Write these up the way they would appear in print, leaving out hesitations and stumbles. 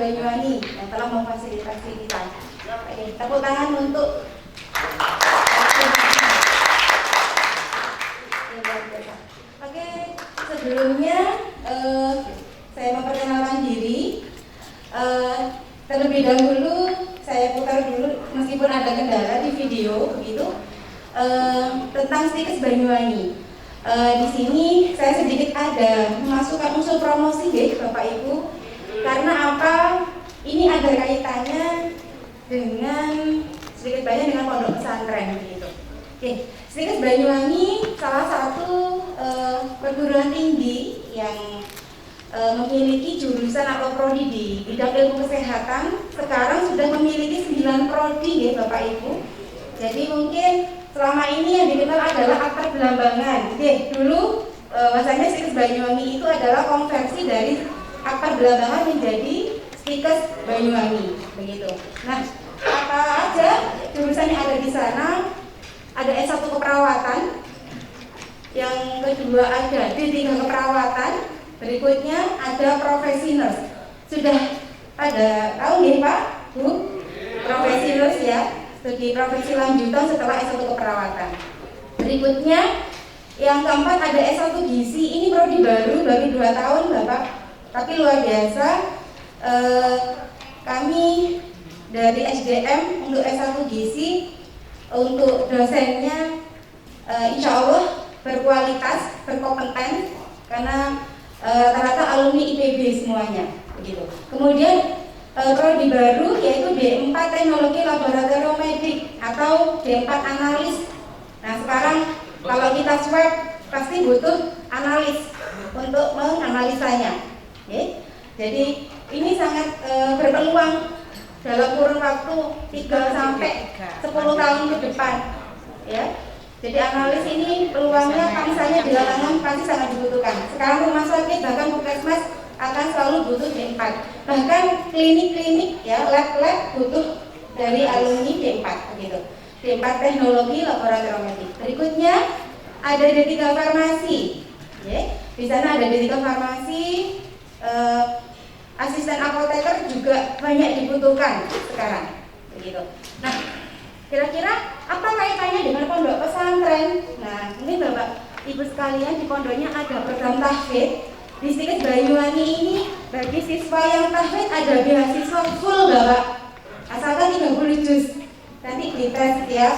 Banyuwangi yang telah memfasilitasi kita. Oke, tepuk tangan untuk Oke, sebelumnya saya memperkenalkan diri. Terlebih dahulu saya putar dulu meskipun ada kendala di video begitu tentang Stikes Banyuwangi. Di sini saya sedikit ada memasukkan unsur promosi ya Bapak Ibu. Karena apa? Ini ada kaitannya dengan sedikit banyak dengan pondok pesantren gitu. Oke, Stikes Banyuwangi salah satu perguruan tinggi yang memiliki jurusan atau prodi di bidang ilmu kesehatan. Sekarang sudah memiliki 9 prodi ya Bapak Ibu. Jadi mungkin selama ini yang dikenal adalah akta belambangan. Oke, dulu masanya Stikes Banyuwangi itu adalah konversi dari akta belambangan menjadi Stikes Banyuwangi begitu. Nah, apa aja jurusan yang ada di sana? Ada S1 keperawatan, yang kedua ada D3 keperawatan, berikutnya ada profesi nurse. Sudah pada tahu nih Pak, Bu? Profesi nurse ya, studi profesi lanjutan setelah S1 keperawatan. Berikutnya yang keempat ada S1 gizi, ini prodi baru 2 tahun Bapak, tapi luar biasa. Kami dari SDM untuk S1 gizi, untuk dosennya insya Allah berkualitas, berkompeten, karena rata-rata alumni IPB semuanya begitu. Kemudian prodi baru yaitu D4 Teknologi Laboratorium Medik atau D4 Analis. Nah sekarang kalau kita swab pasti butuh analis untuk menganalisanya. Okay? Jadi ini sangat berpeluang dalam kurun waktu 3 sampai 10 tahun ke depan ya. Jadi analis ini peluangnya misalnya di lapangan pasti sangat dibutuhkan. Sekarang rumah sakit bahkan puskesmas akan selalu butuh D4. Bahkan klinik-klinik ya, lab-lab butuh dari alumni D4 begitu. D4 Teknologi Laboratorium Medik. Berikutnya ada D3 Farmasi. Ya. Di sana ada D3 Farmasi, asisten apoteker juga banyak dibutuhkan sekarang begitu. Nah, kira-kira apa kaitannya dengan pondok pesantren? Nah, ini Bapak Ibu sekalian, di pondoknya ada program tahfidz. Di Stikes Banyuwangi ini bagi siswa yang tahfidz ada beasiswa full Bapak, asalkan 30 juz. Nanti dites ya.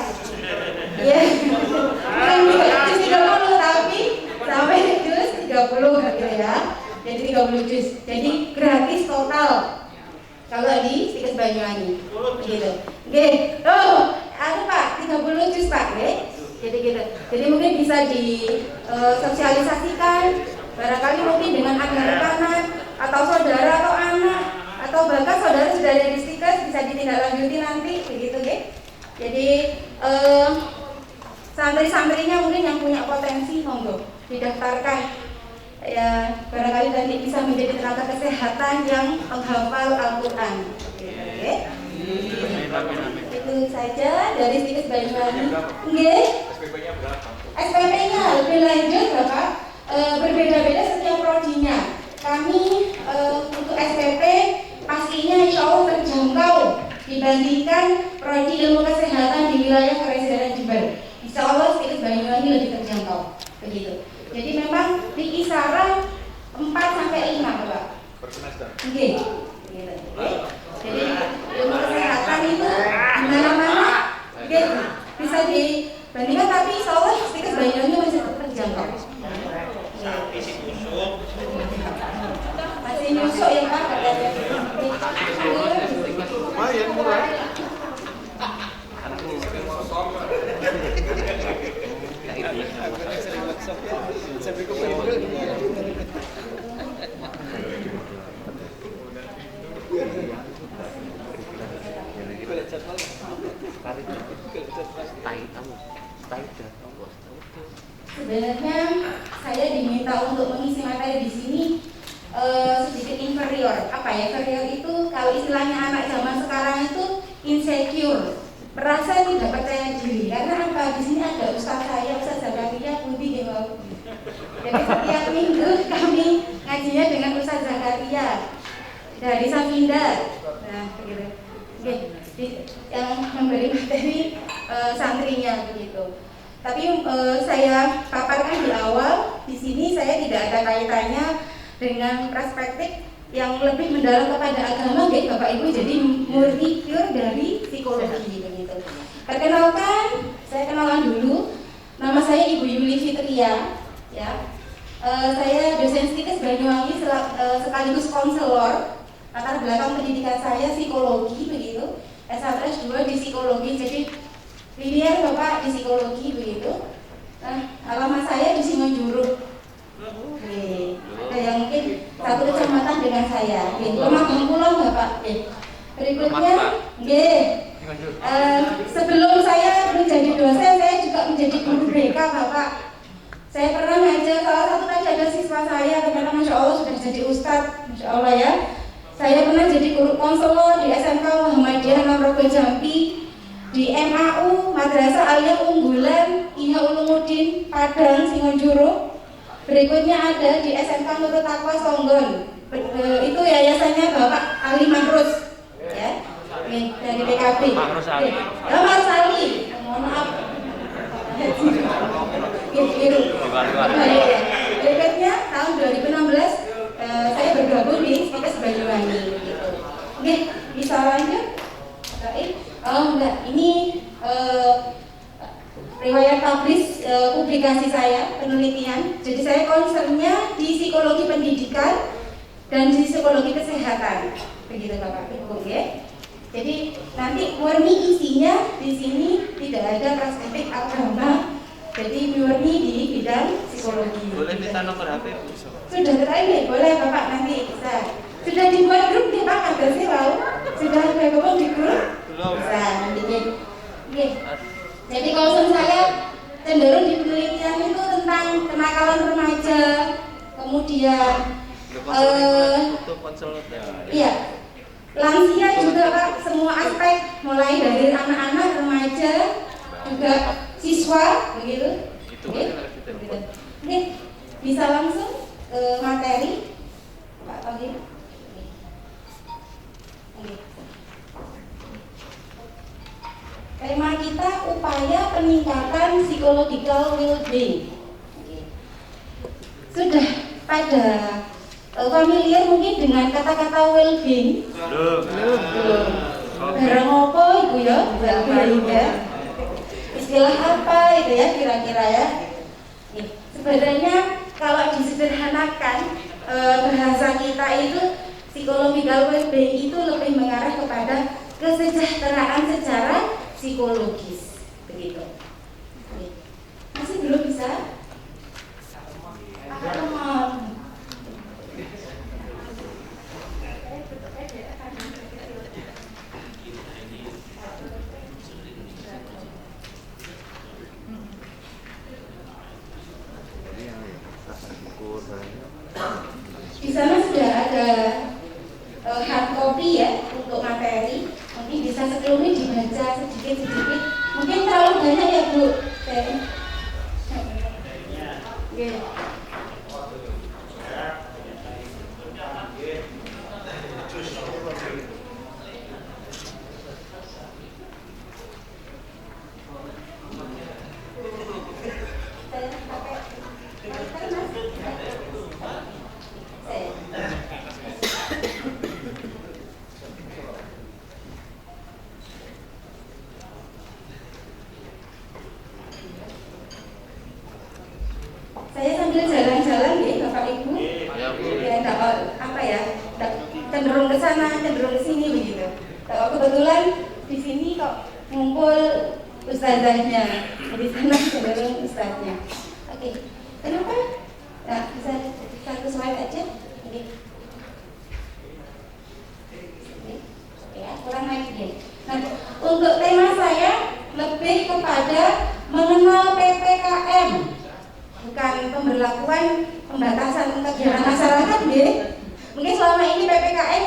Iya. Bukan juz 30 tapi sampai juz 30 gitu ya. Jadi 30 juz. Jadi gratis total kalau di Stikes Banyuwangi. Gitu. Oke. Oh, ada Pak, 30 juz Pak, oke? Jadi gitu. Jadi mungkin bisa disosialisasikan, barangkali mungkin dengan anak-anak atau saudara atau anak atau bahkan saudara sudah ada di Stikes bisa ditindaklanjuti nanti, begitu, oke? Jadi santri-santrinya mungkin yang punya potensi monggo didaftarkan. Ya, barangkali nanti bisa menjadi tenaga kesehatan yang menghafal Al-Quran. Oke? Itu saja dari Stikes Banyuwangi. Nggih. SPP-nya berapa? SPP-nya lebih lanjut Bapak, berbeda-beda setiap prodinya. Kami untuk SPP pastinya insya Allah terjangkau dibandingkan prodi ilmu kesehatan di wilayah Keresiden Jember. Insya Allah Stikes Banyuwangi lebih terjangkau. Begitu. Jadi memang di kisaran 4 sampai 5 Bapak. Per semester. Nggih. Gitu. Jadi ilmu kesehatan itu dimana-mana bisa dibandingkan, tapi insya Allah Stikes Banyuwangi masih terjangkau. Masih nyusuk ya Pak katanya. Lumayan murah. Sebenarnya saya diminta untuk mengisi materi di sini sedikit inferior. Apa ya inferior itu? Kalau istilahnya anak zaman sekarang itu insecure, merasa tidak percaya diri. Karena apa? Di sini ada Ustaz saya, Ustaz Zakaria Budi gitu. Jadi setiap minggu kami ngajinya dengan Ustaz Zakaria. dari Safinda. Nah, begitu. Oke, yang memberi materi santrinya begitu. Tapi saya paparkan di awal, di sini saya tidak ada kaitannya dengan perspektif yang lebih mendalam kepada agama, Bapak Ibu. Jadi murni pure dari psikologi begitu. Perkenalkan, saya kenalan dulu. Nama saya Ibu Yuli Fitria, ya. Saya dosen psikis Banyuwangi sekaligus konselor. Latar belakang pendidikan saya psikologi begitu. S1 S2 di psikologi. Jadi linear Bapak di psikologi begitu. Nah, alamat saya di Simanjuruk. Oke. Ada yang mungkin satu kecamatan dengan saya. Lemah Kulon Bapak. Berikutnya, sebelum saya menjadi dosen, saya juga menjadi guru BK Bapak. Saya pernah ngajar, salah satu tadi ada siswa saya, ternyata Masya Allah sudah jadi ustadz, Masya Allah ya. Saya pernah jadi guru konselor di SMK Muhammadiyah Namrogo Jambi, di MAU Madrasah Aliyah Unggulan Iha Ulumuddin Padang Simanjuruk. Berikutnya ada di SMK Nurul Taqwa Songgon. Itu yayasannya Bapak Ali Mahrus, ya, dari PKB. Mahrus Ali. Mohon maaf. Berikutnya tahun 2016 saya bergabung di Psikes Banyuwangi. Gitu. Oke, bisa lanjut? Oh enggak, ini riwayat publikasi saya, penelitian. Jadi saya concernnya di psikologi pendidikan dan di psikologi kesehatan, begitu Bapak Ibu, ya. Jadi nanti murni isinya di sini tidak ada perspektif agama, jadi murni di bidang psikologi. Boleh minta nomor HP? Sudah terakhir, boleh Bapak nanti bisa. Sudah dibuat grup nih Pak, ada sih lalu. Sudah ada ngomong di grup? Belum. Bisa nantinya. Oke. Jadi concern saya cenderung di penelitian itu tentang kenakalan remaja, kemudian iya, lansia juga Pak, semua aspek mulai dari anak-anak, remaja, juga siswa, begitu. Oke, bisa langsung ke materi Pak Tohir. Tema kita upaya peningkatan psychological well-being. Sudah pada familiar mungkin dengan kata-kata well-being? Belum. Barang apa Ibu ya? Well-being ya. Istilah apa itu ya kira-kira ya? Sebenarnya kalau disederhanakan bahasa kita itu psychological well-being itu lebih mengarah kepada kesejahteraan secara psikologis, begitu. Masih belum bisa? Di sana sudah ada hard copy ya untuk materi. Mungkin bisa sebelumnya dibaca sedikit-sedikit. Mungkin terlalu banyak ya Bu. Oke. Saya sambil jalan-jalan ya Bapak Ibu, ya apa ya, cenderung ke sana, cenderung ke sini begitu. Kalau kebetulan di sini kok ngumpul ustazahnya, di sana cenderung ustaznya. Oke, kenapa? Nah, bisa satu slide aja. Oke. Ya, kurang lagi. Nah, untuk tema saya lebih kepada mengenal PPKM. Bukan pemberlakuan pembatasan kegiatan masyarakat ya. Mungkin selama ini PPKM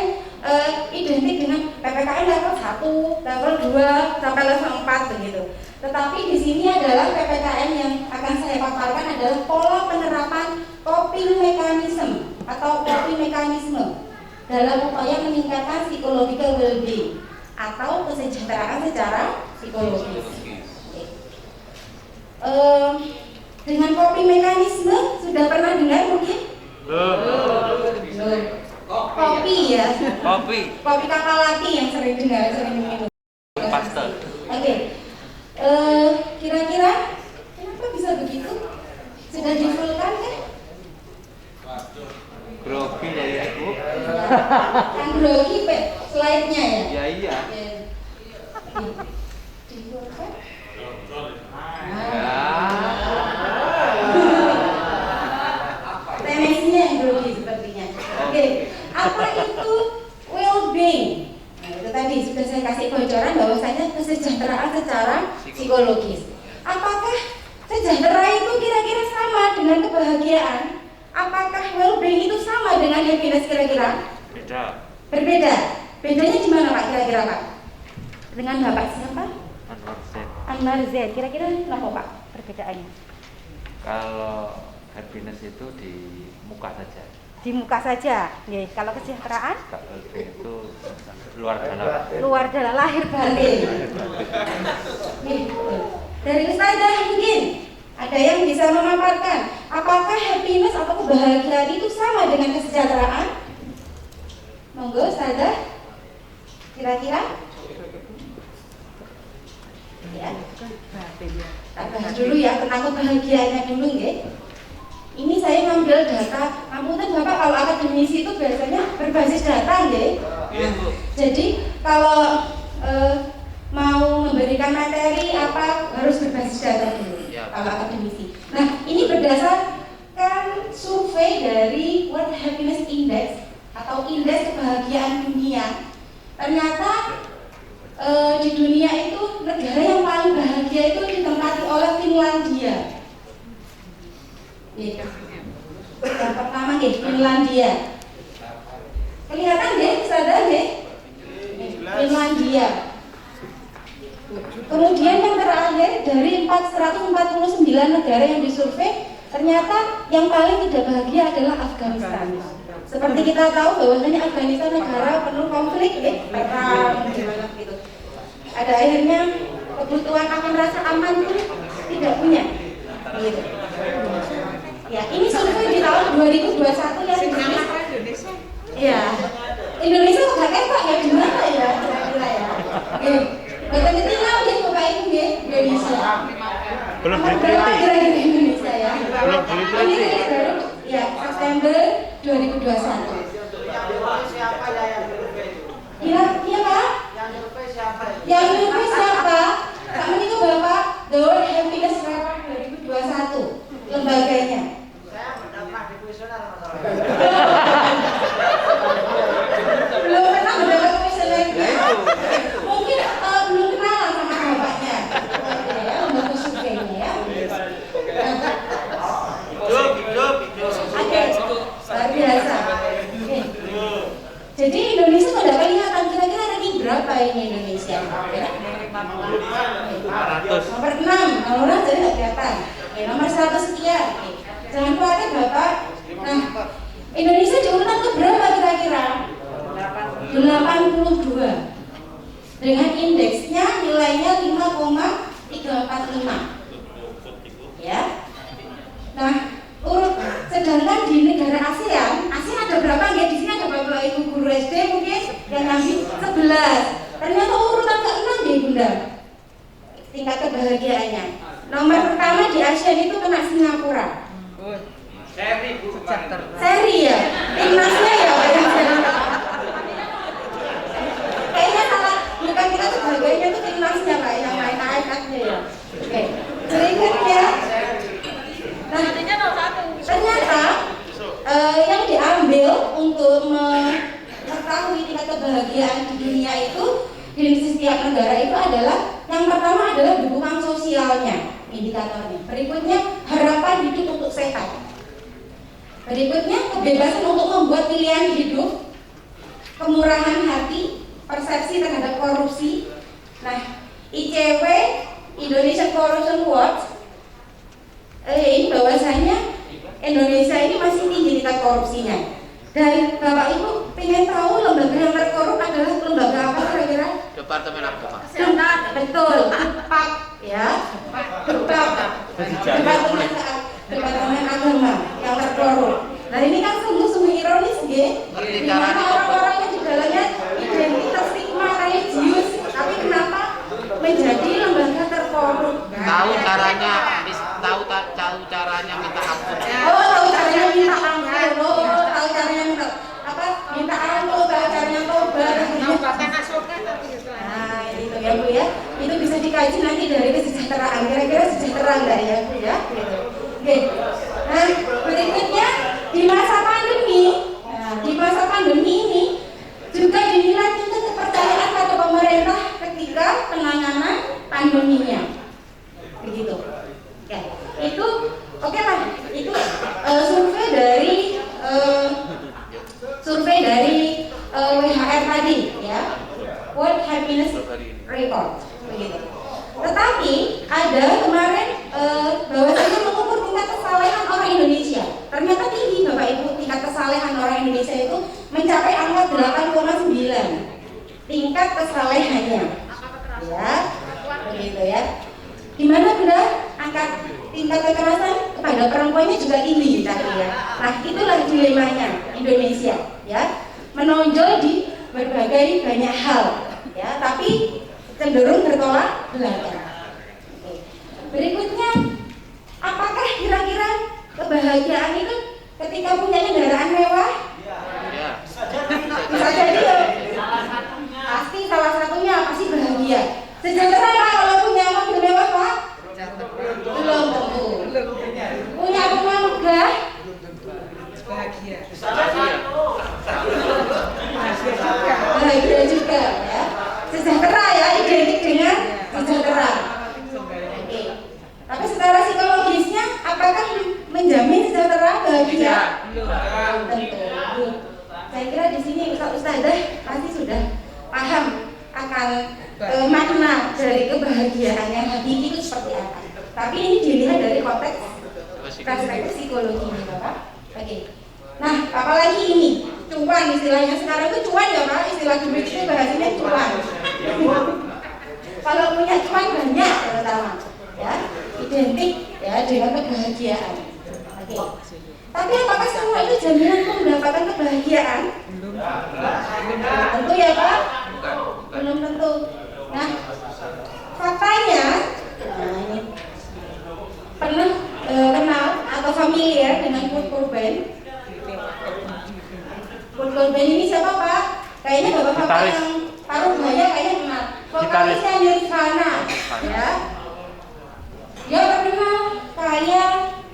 identik dengan PPKM level 1, level 2 sampai level 4 begitu. Tetapi di sini adalah PPKM yang akan saya paparkan adalah pola penerapan coping mechanism atau coping mekanisme. dalam upaya meningkatkan psychological well-being atau kesejahteraan secara psikologis. Dengan coping mekanisme sudah pernah dengar mungkin? Kopi ya. Kopi kapal laki yang sering dengar, sering minum. Oke. Kira-kira kenapa bisa begitu? Sudah difulkan kan? Grogi lah ya Bu. Kan grogi slide-nya ya? Iya. Difulkan. Temesnya yang grogi sepertinya. Oke. Apa itu well-being? Nah, itu tadi sudah saya kasih bocoran bahwasanya kesejahteraan secara psikologis. Apakah sejahtera itu kira-kira sama dengan kebahagiaan? Apakah well-being itu sama dengan happiness kira-kira? Beda. Berbeda. Bedanya di mana Pak kira-kira Pak? Dengan Bapak siapa? Anwar Z. Kira-kira apa Pak perbedaannya? Kalau happiness itu di muka saja. Di muka saja. Nih, kalau kesejahteraan? Kalau itu luar dalam. Luar dalam, lahir batin. Dari Ustazah mungkin ada yang bisa memaparkan apakah happiness atau kebahagiaan itu sama dengan kesejahteraan? Monggo Ustazah. Kira-kira? Ya. Kita bahas dulu ya tentang kebahagiaannya dulu nggih. Ini saya ngambil data. Ngapunten Bapak, kalau akademisi itu biasanya berbasis data nggih. Jadi kalau mau memberikan materi apa harus berbasis data dulu kalau akademisi. Nah, ini berdasarkan survei dari World Happiness Index atau indeks kebahagiaan dunia. Ternyata di dunia itu negara yang paling bahagia itu ditempati oleh Finlandia. Yang pertama nih, Finlandia. Kelihatan deh, sadar deh. Finlandia. Kemudian yang terakhir dari 149 negara yang disurvei, ternyata yang paling tidak bahagia adalah Afghanistan. Seperti kita tahu bahwasanya Afghanistan negara penuh konflik, perang, gitu. Ada akhirnya kebutuhan akan rasa aman pun tidak punya. Gitu. Ya, ini survei di tahun 2021 ya. Iya. Indonesia kok gak ketok ya, gimana ya kira-kira ya? Betul tinggal ya Bapak Ibu ya, Indonesia. Belum diteliti. Kira-kira Indonesia ya. Belum diteliti. Ini baru ya September 2021. Iya Pak. Yang survei siapa? Kami itu Bapak The World Happiness Report 2021 lembaganya. Belum pernah mendapat kuesioner. Mungkin belum kenal sama bapaknya. Ya, lembaga surveinya ya. Oke, luar biasa. Jadi Indonesia sudah kelihatan kira-kira ranking berapa ini Indonesia? Nomor 6, nomor 6 jadi nggak kelihatan. Nomor 100 sekian. Jangan khawatir Bapak. Nah, Indonesia di urutan ke berapa kira-kira? 82. Dengan indeksnya nilainya 5,345. Ya. Nah, sedangkan di negara ASEAN ada berapa nggih? Di sini ada Bapak Ibu guru SD mungkin yang ngambil 11. Ternyata urutan ke-6 nggih Bunda. Tingkat kebahagiaannya. Nomor pertama di ASEAN itu kena Singapura. Seri Bu. Seri ya? Timnasnya ya Pak yang kayaknya salah, bukan kita tuh bahagianya tuh timnasnya Pak yang main AFF-nya ya. Oke, berikutnya. Nah, ternyata yang diambil untuk mengetahui tingkat kebahagiaan di dunia itu di setiap negara itu adalah yang pertama adalah dukungan sosialnya, indikatornya. Berikutnya harapan hidup untuk sehat. Berikutnya kebebasan untuk membuat pilihan hidup, kemurahan hati, persepsi terhadap korupsi. Nah, ICW Indonesian Corruption Watch ini bahwasanya Indonesia ini masih tinggi tingkat korupsinya. Dan Bapak Ibu pengen tahu lembaga yang terkorup adalah lembaga apa kira-kira? Departemen Agama. Betul, tepat ya. Tepat. Departemen Agama yang terkorup. Nah ini kan sungguh-sungguh ironis ya. Di mana orang-orang yang di dalamnya identitas stigma religius, tapi kenapa menjadi lembaga terkorup? Tahu caranya minta ampun. Oh, tahu caranya minta ampun. Oh, tahu caranya minta apa? Minta ampun, tahu caranya tobat. Nah, itu ya Bu ya. Itu bisa dikaji nanti dari kesejahteraan. Kira-kira sejahtera enggak ya Bu ya? Gitu. Oke. Nah, berikutnya di masa pandemi. Nah, di masa pandemi ini juga dinilai tingkat kepercayaan pada pemerintah ketika penanganan pandeminya. Begitu. Ya, itu oke lah. Itu survei dari WHR tadi ya. World Happiness Report begitu. Tetapi ada kemarin bahwasanya mengukur tingkat kesalehan orang Indonesia. Ternyata tinggi Bapak Ibu, tingkat kesalehan orang Indonesia itu mencapai angka 8,9 tingkat kesalehannya. Ya, begitu ya. Gimana Bunda? Angka tingkat kekerasan kepada perempuannya juga tinggi tadi ya. Nah, itulah dilemanya Indonesia ya. Menonjol di berbagai banyak hal ya, tapi cenderung bertolak belakang. Berikutnya, apakah kira-kira kebahagiaan itu ketika punya kendaraan mewah? Ya. Bisa jadi ya. Pasti salah satunya pasti bahagia. Sejahtera Pak kalau punya mobil mewah Pak? Belum tentu. Punya rumah megah? Bahagia. Bahagia juga ya. Sejahtera ya, identik dengan sejahtera. Oke. Tapi secara psikologisnya apakah menjamin sejahtera bahagia? Tentu. Saya kira di sini Ustazah pasti sudah paham akan makna dari kebahagiaan yang hakiki itu seperti apa. Tapi ini dilihat dari konteks perspektif psikologi ini Bapak. Oke. Nah, apalagi ini cuan istilahnya sekarang itu cuan ya Pak, istilah duit itu bahasanya cuan. Kalau punya cuan banyak terutama ya, identik ya dengan kebahagiaan. Oke. Tapi apakah semua itu jaminan untuk mendapatkan kebahagiaan? Tentu ya Pak. Belum tentu. Nah, faktanya, nah ini pernah kenal atau familiar dengan Kurt Cobain? Kurt Cobain ini siapa Pak? Kayaknya bapak-bapak yang paruh baya kayaknya kenal. Vokalisnya Nirvana, ya. Dia terkenal kaya,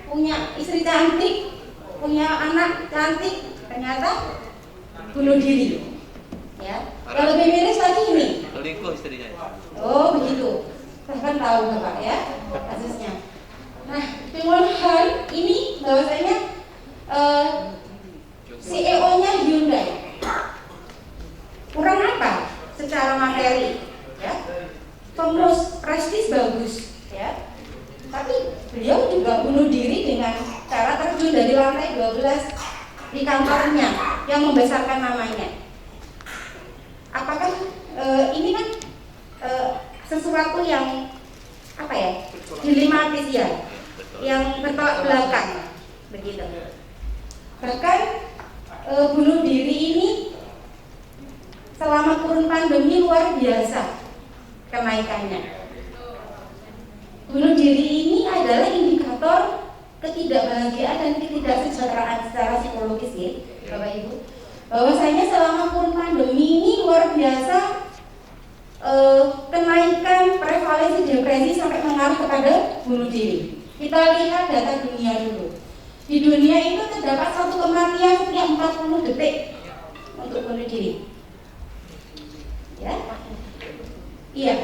punya istri cantik, punya anak cantik, ternyata bunuh diri. Ya. Yang lebih miris lagi ini. Selingkuh istrinya. Oh begitu. Bahkan tahu Bapak ya kasusnya. Nah, Timon Han ini bahwasanya CEO-nya Hyundai. Kurang apa? Secara materi, ya. Pengurus prestis bagus, ya. Tapi beliau juga bunuh diri dengan cara terjun dari lantai 12 di kantornya yang membesarkan namanya. Apakah ini kan sesuatu yang apa ya, dilematis ya, yang bertolak belakang, begitu. Bahkan bunuh diri ini selama kurun pandemi luar biasa kenaikannya. Bunuh diri ini adalah indikator ketidakbahagiaan dan ketidaksejahteraan secara psikologis ya, Bapak Ibu. Bahwasanya selama kurun pandemi ini luar biasa kenaikan prevalensi depresi sampai mengarah kepada bunuh diri. Kita lihat data dunia dulu. Di dunia itu terdapat satu kematian setiap 40 detik untuk bunuh diri. Ya? Iya.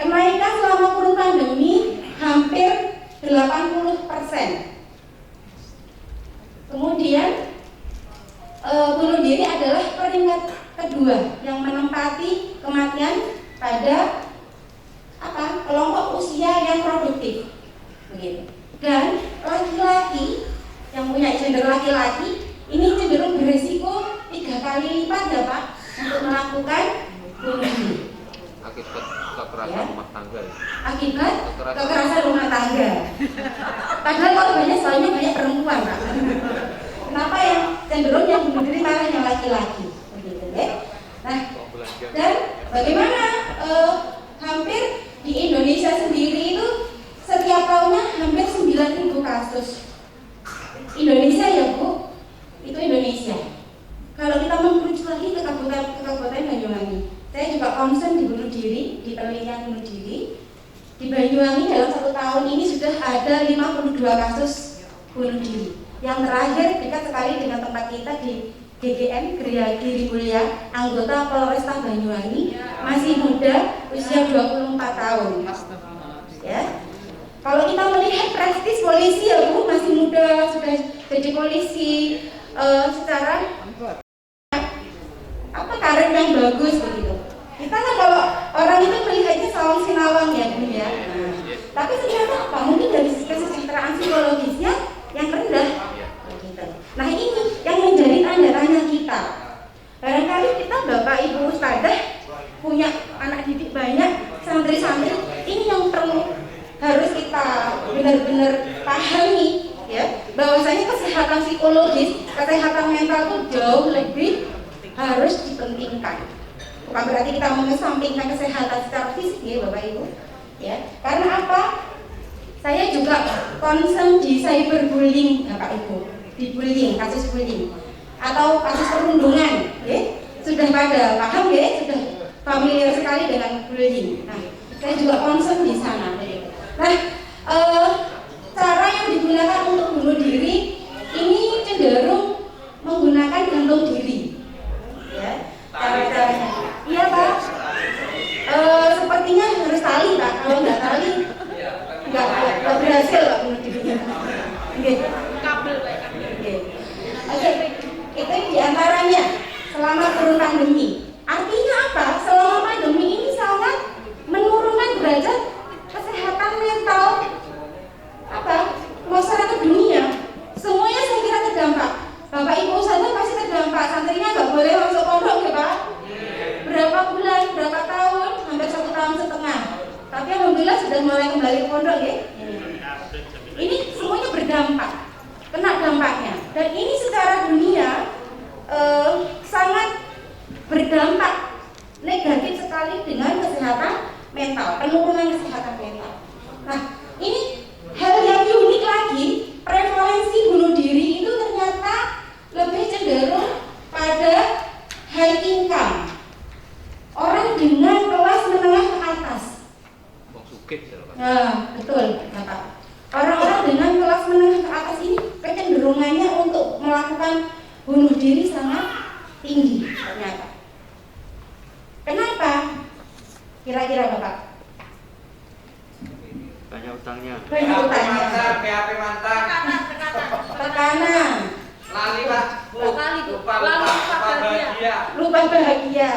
Kenaikan selama kurun pandemi hampir 80%. Kemudian bunuh diri adalah peringkat kedua yang menempati kematian pada kelompok usia yang produktif, begitu. Dan laki-laki yang punya gender laki-laki ini cenderung beresiko 3 kali lipat ya Pak untuk melakukan bunuh diri. Akibat kekerasan Ya. rumah tangga. Ya. Akibat kekerasan rumah tangga. Padahal korbannya soalnya banyak perempuan Pak. Kenapa yang cenderung yang bunuh diri malah yang laki-laki? Begitu ya. Nah, dan bagaimana hampir di Indonesia sendiri itu setiap tahunnya hampir 9.000 kasus. Indonesia ya Bu, itu Indonesia. Kalau kita merujuk lagi ke Kabupaten Banyuwangi, saya juga concern di bunuh diri, di penelitian bunuh diri. Di Banyuwangi dalam 1 tahun ini sudah ada 52 kasus bunuh diri. Yang terakhir dekat sekali dengan tempat kita di GGM, Giri Mulia, anggota Polresta Banyuwangi, masih muda, usia 24 tahun. Ya. Kalau kita melihat prestis polisi ya Bu, masih muda, sudah jadi polisi, secara karir yang bagus begitu. Kita kan kalau orang itu melihatnya sawang sinawang ya Bu ya. Nah, tapi ternyata apa? Mungkin dari kesejahteraan psikologisnya yang rendah. Begitu. Nah ini yang menjadi tanda tanya kita. Barangkali kita Bapak Ibu Ustadzah punya anak didik banyak, santri-santri, ini yang perlu harus kita benar-benar pahami ya, bahwasanya kesehatan psikologis, kesehatan mental itu jauh lebih harus dipentingkan. Bukan berarti kita mengesampingkan kesehatan secara fisik ya Bapak Ibu ya. Karena apa? Saya juga concern di cyberbullying Bapak Ibu, di bullying, kasus bullying atau kasus perundungan ya. Sudah pada paham ya, sudah familiar sekali dengan bullying. Nah, saya juga concern di sana ya. Nah, cara yang digunakan untuk bunuh diri ini cenderung menggunakan gantung diri. Ya, cara-caranya. Iya Pak. Sepertinya harus tali Pak. Kalau nggak tali, nggak berhasil Pak bunuh dirinya. Oke. Kabel Pak. Oke. Itu diantaranya selama kurun pandemi. Artinya apa? Selama pandemi ini sangat menurunkan derajat kesehatan mental masyarakat dunia. Semuanya saya kira terdampak. Bapak Ibu saja pasti terdampak. Santrinya nggak boleh masuk pondok ya Pak. Berapa bulan, berapa tahun, hampir 1,5 tahun. Tapi alhamdulillah sudah mulai kembali ke pondok ya. Ini semuanya berdampak, kena dampaknya. Dan ini secara dunia sangat berdampak negatif sekali dengan kesehatan mental, penurunan kesehatan mental. Nah, ini hal yang unik lagi, prevalensi bunuh diri itu ternyata lebih cenderung pada high income, orang dengan kelas menengah ke atas. Nah, betul Bapak. Orang-orang dengan kelas menengah ke atas ini kecenderungannya untuk melakukan bunuh diri sangat tinggi ternyata. Kenapa? Kira-kira Bapak? Banyak utangnya. Banyak utangnya. PHP mantan. Tekanan. Lali Pak. Lupa bahagia. Lupa bahagia.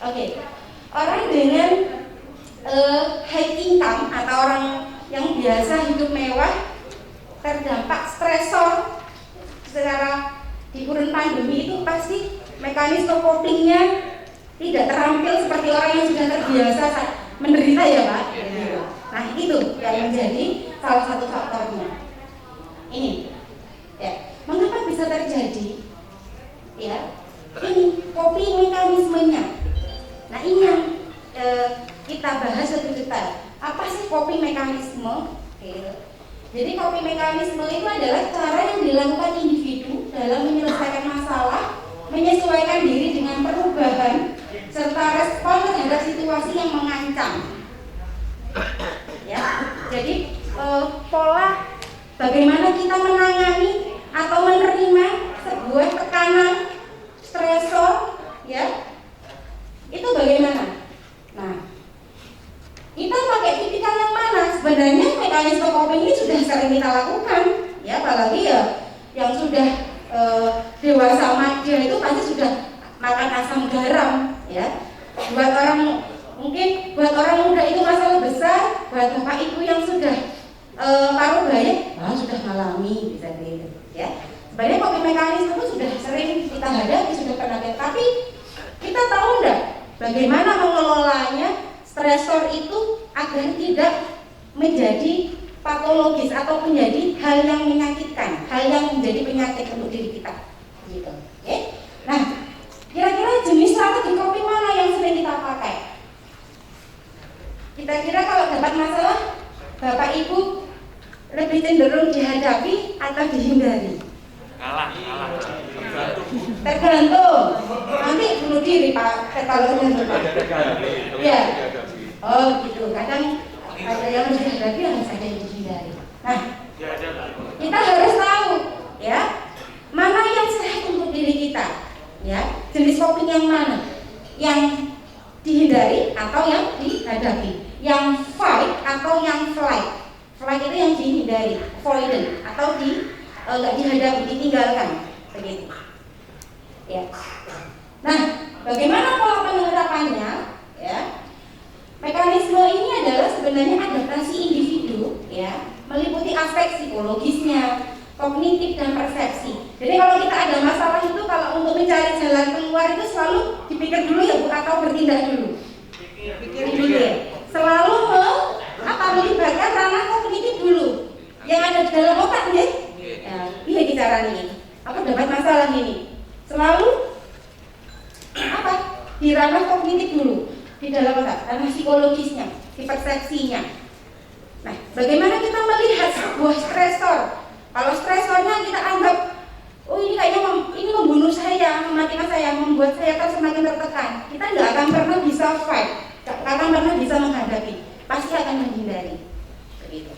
Oke. Orang dengan high income atau orang yang biasa hidup mewah terdampak stresor secara di kurun pandemi itu pasti mekanisme copingnya tidak terampil seperti orang yang sudah terbiasa menderita ya Pak. Nah itu yang menjadi salah satu faktornya. Ini ya, mengapa bisa terjadi? Ya, ini coping mekanismenya. Nah ini yang kita bahas lebih detail. Apa sih coping mekanisme? Jadi coping mekanisme itu adalah cara yang dilakukan individu dalam menyelesaikan masalah, menyesuaikan diri dengan perubahan, serta respon terhadap situasi yang mengancam. Ya, jadi pola bagaimana kita menangani atau menerima sebuah tekanan, stresor, ya, itu bagaimana? Nah, kita pakai tipikal yang mana? Sebenarnya mekanisme coping ini sudah sering kita lakukan, ya, apalagi ya yang sudah dewasa madya itu pasti sudah makan asam garam, ya. Buat orang mungkin buat orang muda itu masalah besar, buat bapak ibu yang sudah paruh baya, sudah mengalami bisa begitu, ya. Sebenarnya coping mekanisme itu sudah sering kita hadapi, sudah pernah lihat. Tapi kita tahu enggak bagaimana mengelolanya stresor itu agar tidak menjadi patologis atau menjadi hal yang menyakitkan, hal yang menjadi penyakit untuk diri kita. Gitu. Oke? Nah, kira-kira jenis strategi coping mana yang sering kita pakai? Kita kira kalau dapat masalah, Bapak Ibu lebih cenderung dihadapi atau dihindari? Kalah. Tergantung. Nanti bunuh diri Pak, kalau tergantung Pak. Iya. Oh gitu. Kadang ada yang harus dihadapi, harus ada yang dihindari. Nah, kita harus tahu ya mana yang sehat untuk diri kita. Ya, jenis coping yang mana? Yang dihindari atau yang dihadapi? Yang fight atau yang flight? Flight itu yang dihindari, avoidant atau nggak dihadapi, ditinggalkan, begitu. Ya. Nah, bagaimana pola penerapannya? Ya, mekanisme ini adalah sebenarnya adaptasi individu, ya, meliputi aspek psikologisnya, kognitif dan persepsi. Jadi kalau kita ada masalah itu, kalau untuk mencari jalan keluar itu selalu dipikir dulu ya Bu, atau bertindak dulu. Pikir dulu ya. Selalu melibatkan ranah kognitif dulu. Yang ada di dalam otak nih. Nah, ini cara ini. Aku dapat masalah ini. Selalu di ranah kognitif dulu, di dalam otak, ranah psikologisnya, di persepsinya. Nah, bagaimana kita melihat sebuah stresor? Kalau stresornya kita anggap, oh ini kayaknya ini membunuh saya, mematikan saya, membuat saya kan semakin tertekan. Kita nggak akan pernah bisa fight, nggak akan pernah bisa menghadapi, pasti akan menghindari. Begitu.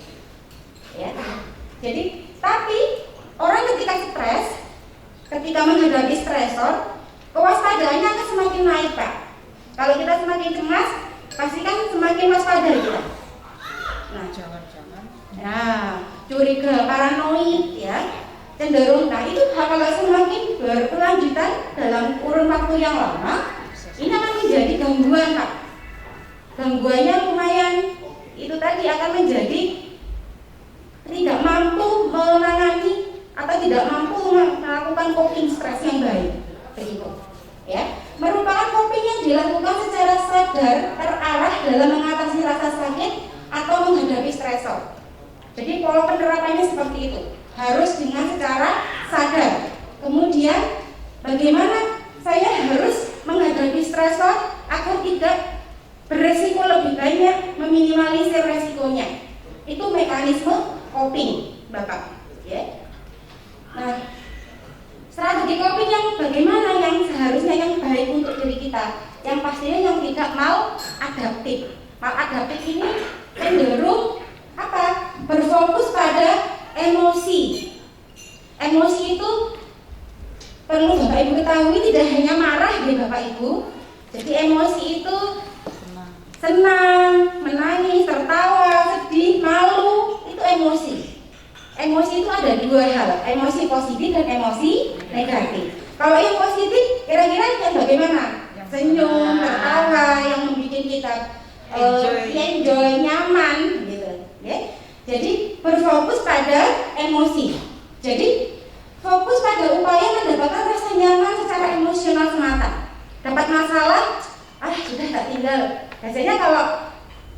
Ya. Jadi, tapi orang ketika stres, ketika menghadapi stresor, kewaspadaannya akan semakin naik, Pak. Kalau kita semakin cemas, pasti kan semakin waspada kita. Nah, jangan-jangan. Nah, curiga, paranoid, ya, cenderung. Nah, itu kalau semakin berkelanjutan dalam kurun waktu yang lama, ini akan menjadi gangguan, Pak. Gangguannya lumayan. Itu tadi akan menjadi tidak mampu menangani atau tidak mampu melakukan coping stres yang baik, begitu. Ya, merupakan coping yang dilakukan secara sadar, terarah dalam mengatasi rasa sakit atau menghadapi stresor. Jadi pola penerapannya seperti itu, harus dengan secara sadar. Kemudian bagaimana saya harus menghadapi stresor agar tidak beresiko lebih banyak, meminimalisir resikonya. Itu mekanisme coping, Bapak. Ya. Nah, strategi coping yang bagaimana yang seharusnya yang baik untuk diri kita, yang pastinya yang tidak maladaptif. Maladaptif ini cenderung berfokus pada emosi. Emosi itu perlu Bapak Ibu ketahui tidak hanya marah ya Bapak Ibu. Jadi emosi itu senang, menangis, tertawa, sedih, malu, itu emosi. Emosi itu ada dua hal, emosi positif dan emosi negatif. Kalau yang positif, kira-kira yang bagaimana? Senyum, tertawa, yang membuat kita enjoy, nyaman, gitu. Ya. Jadi berfokus pada emosi. Jadi fokus pada upaya mendapatkan rasa nyaman secara emosional semata. Dapat masalah, sudah tak tinggal. Biasanya kalau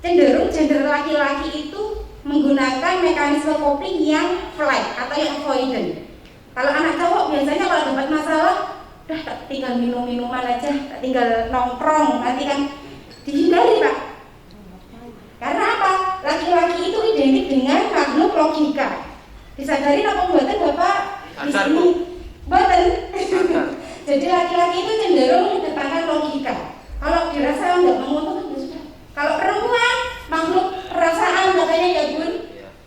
cenderung gender laki-laki itu menggunakan mekanisme coping yang flight atau yang avoidant. Kalau anak cowok biasanya kalau dapat masalah, udah tak tinggal minum-minuman aja, tak tinggal nongkrong, nanti kan dihindari Pak. Karena apa? Laki-laki itu identik dengan makhluk logika. Disadari apa buatan Bapak di sini? Buatan. Jadi laki-laki itu cenderung mengedepankan logika. Kalau dirasa nggak menguntungkan ya sudah. Kalau perempuan makhluk perasaan katanya ya Bun.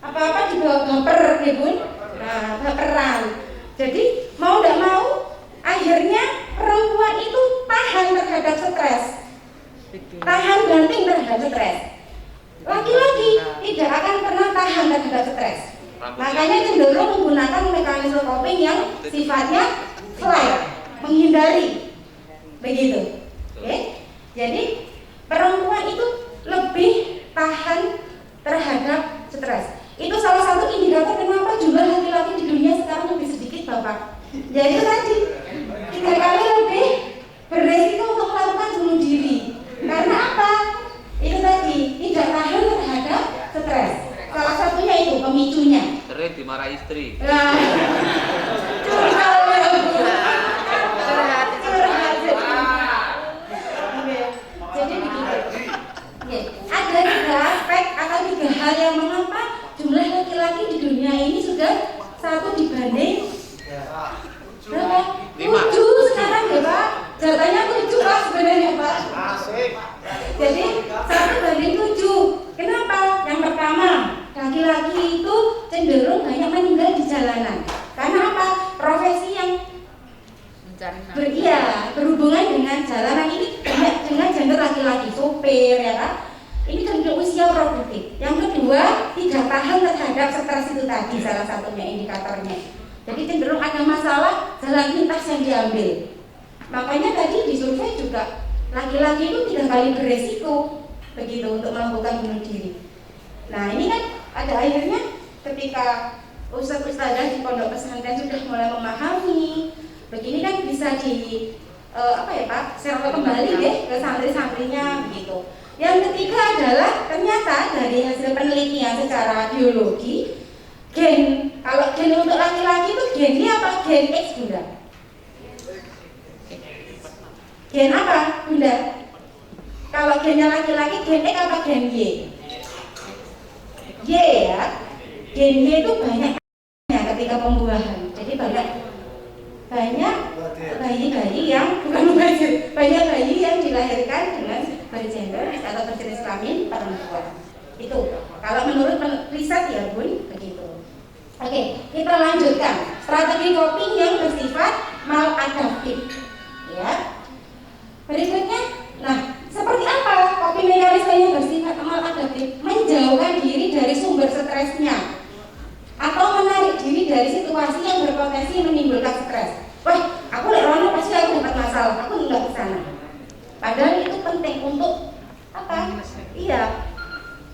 Apa-apa juga baper ya Bun. Nah, baperan. Jadi mau nggak mau, akhirnya perempuan itu tahan terhadap stres, tahan banting terhadap stres. Laki-laki tidak akan pernah tahan terhadap stres. Makanya cenderung menggunakan mekanisme coping yang sifatnya flight, menghindari, begitu. Oke? Jadi perempuan itu lebih tahan terhadap stres. Itu salah satu indikator kenapa jumlah laki-laki di dunia sekarang lebih sedikit Bapak. Ya itu tadi 3 kali lebih beresiko untuk melakukan bunuh diri. Karena apa? Itu tadi tidak tahan terhadap stres. Salah satunya itu pemicunya. Sering dimarah istri. Nah, curhat ya Bu. Curhat. Oke. Jadi begitu. Oke. Ada 3 aspek atau 3 hal yang mengapa jumlah laki-laki di dunia ini sudah 1 dibanding berapa? 7 sekarang ya Pak. Jatahnya 7 Pak sebenarnya Pak. Jadi 1 banding 7. Kenapa? Yang pertama, laki-laki itu cenderung banyak meninggal di jalanan. Karena apa? Profesi yang berhubungan dengan jalanan ini banyak dengan gender laki-laki, sopir ya Pak. Ini cenderung usia produktif. Yang kedua, tidak tahan terhadap stres itu tadi salah satunya indikatornya. Jadi cenderung ada masalah jalan lintas yang diambil. Makanya tadi di survei juga laki-laki itu 3 kali beresiko begitu untuk melakukan bunuh diri. Nah ini kan ada akhirnya ketika ustadz-ustadzah di pondok pesantren sudah mulai memahami begini kan bisa di apa ya Pak, server kembali deh ke santri-santrinya begitu. Yang ketiga adalah ternyata dari hasil penelitian secara biologi gen, kalau gen untuk laki-laki itu gennya apa? Gen X Bunda. Gen apa Bunda? Kalau gennya laki-laki gen X apa gen Y? Y ya. Gen Y itu banyak ketika pembuahan. Jadi banyak bayi-bayi yang banyak bayi yang dilahirkan dengan bergender atau berjenis kelamin perempuan. Itu kalau menurut riset ya Bun begitu. Oke, kita lanjutkan strategi coping yang bersifat maladaptif. Ya. Berikutnya, nah seperti apa coping mekanisme yang bersifat maladaptif? Menjauhkan diri dari sumber stresnya atau menarik diri dari situasi yang berpotensi menimbulkan stres. Wah, aku lihat rono pasti aku dapat masalah, aku nggak ke sana. Padahal itu penting untuk apa? Iya,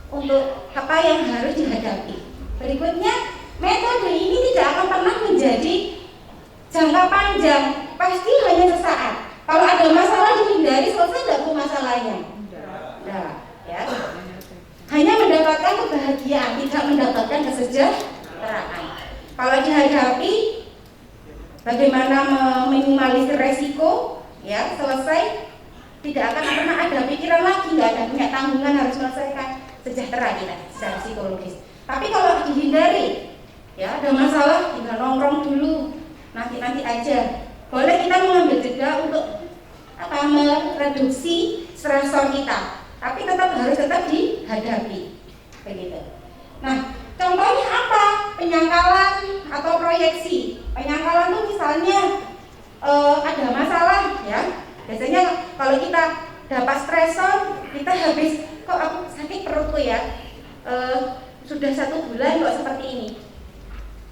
untuk apa yang harus dihadapi. Berikutnya, metode ini tidak akan pernah menjadi jangka panjang, pasti hanya sesaat. Kalau ada masalah dihindari, selesai nggak Bu masalahnya? Nah, ya. Hanya mendapatkan kebahagiaan, tidak mendapatkan kesejahteraan. Kalau dihadapi, bagaimana meminimalisir resiko, ya selesai, tidak akan pernah ada pikiran lagi, nggak ada punya tanggungan harus selesaikan sejahtera kita secara psikologis. Tapi kalau dihindari, ya ada masalah, tinggal nongkrong dulu, nanti aja. Boleh kita mengambil jeda untuk apa mereduksi stresor kita, tapi tetap dihadapi, begitu. Nah, contohnya apa? Penyangkalan atau proyeksi. Penyangkalan itu misalnya ada masalah, ya. Biasanya kalau kita dapat stresor, kita habis kok aku sakit perutku ya, sudah 1 bulan kok seperti ini.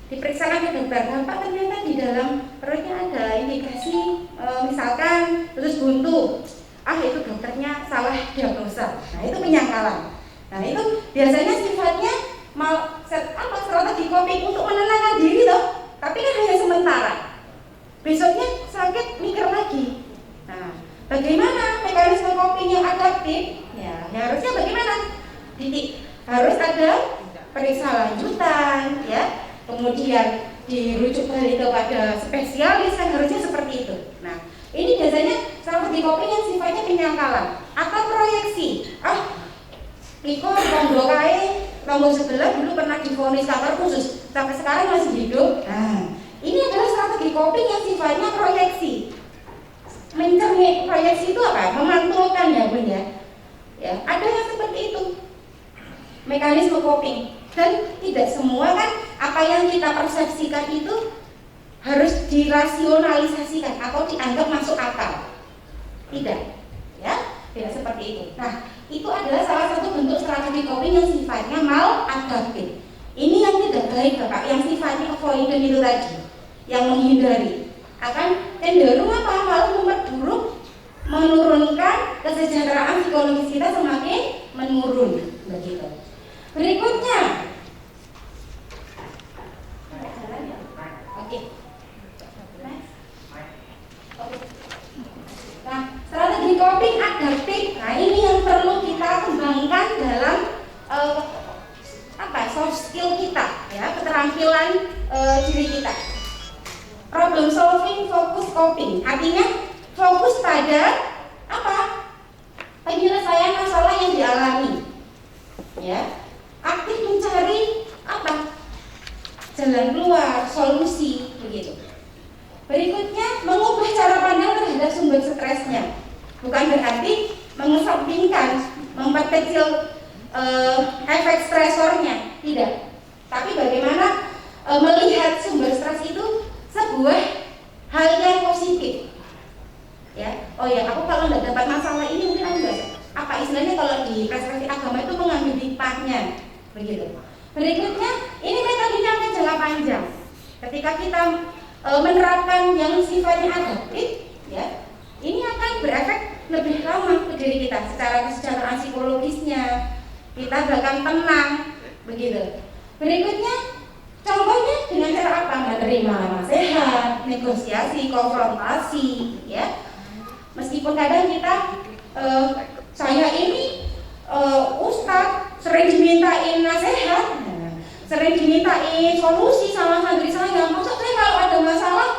Diperiksakan ke dokter, Bapak ternyata di dalam perutnya ada indikasi misalkan usus buntu. Itu dokternya salah diagnosa. Nah itu penyangkalan. Nah itu biasanya sifatnya strategi coping untuk menenangkan diri toh, tapi kan hanya sementara. Besoknya sakit mikir lagi. Nah bagaimana mekanisme coping yang adaptif? Ya harusnya bagaimana? Harus ada periksa lanjutan, ya. Kemudian dirujuk balik kepada spesialis, kan harusnya seperti itu. Nah, ini biasanya strategi coping yang sifatnya penyangkalan atau proyeksi. Iko tonggo kae, tonggo sebelah dulu pernah divonis kanker khusus, sampai sekarang masih hidup. Nah, ini adalah strategi coping yang sifatnya proyeksi. Mencermin proyeksi itu apa? Memantulkan ya Bun ya. Ya, ada yang seperti itu. Mekanisme coping. Dan tidak semua kan apa yang kita persepsikan itu harus dirasionalisasikan atau dianggap masuk akal. Tidak, ya, tidak seperti itu. Nah, itu adalah salah satu bentuk strategi coping yang sifatnya maladaptif. Ini yang tidak baik Bapak, yang sifatnya avoidant itu tadi, yang menghindari, akan cenderung apa? Malah memperburuk, menurunkan kesejahteraan psikologis kita semakin menurun, begitu. Berikutnya, oke, next. keterampilan diri kita. Problem solving, focus coping, artinya fokus pada apa? Penyelesaian masalah yang dialami, ya. Aktif mencari apa? Jalan keluar, solusi, begitu. Berikutnya, mengubah cara pandang terhadap sumber stresnya. Bukan berarti mengesampingkan, memperkecil efek stresornya, tidak. Tapi bagaimana melihat sumber stres itu sebuah hal yang positif. Ya, oh ya, aku kalau nggak dapat masalah ini mungkin aku nggak. Apa istilahnya kalau di perspektif agama itu mengambil hikmahnya, begitu. Berikutnya, ini metodenya akan jangka panjang. Ketika kita menerapkan yang sifatnya adaptif, ya, ini akan berefek lebih lama ke diri kita secara kesejahteraan psikologisnya. Kita bahkan tenang, begitu. Berikutnya, contohnya dengan cara apa? Menerima nasihat, negosiasi, konfrontasi, ya. Meskipun kadang kita, saya ini ustadz sering dimintain nasihat, sering dimintain solusi sama santri saya. Maksud saya kalau ada masalah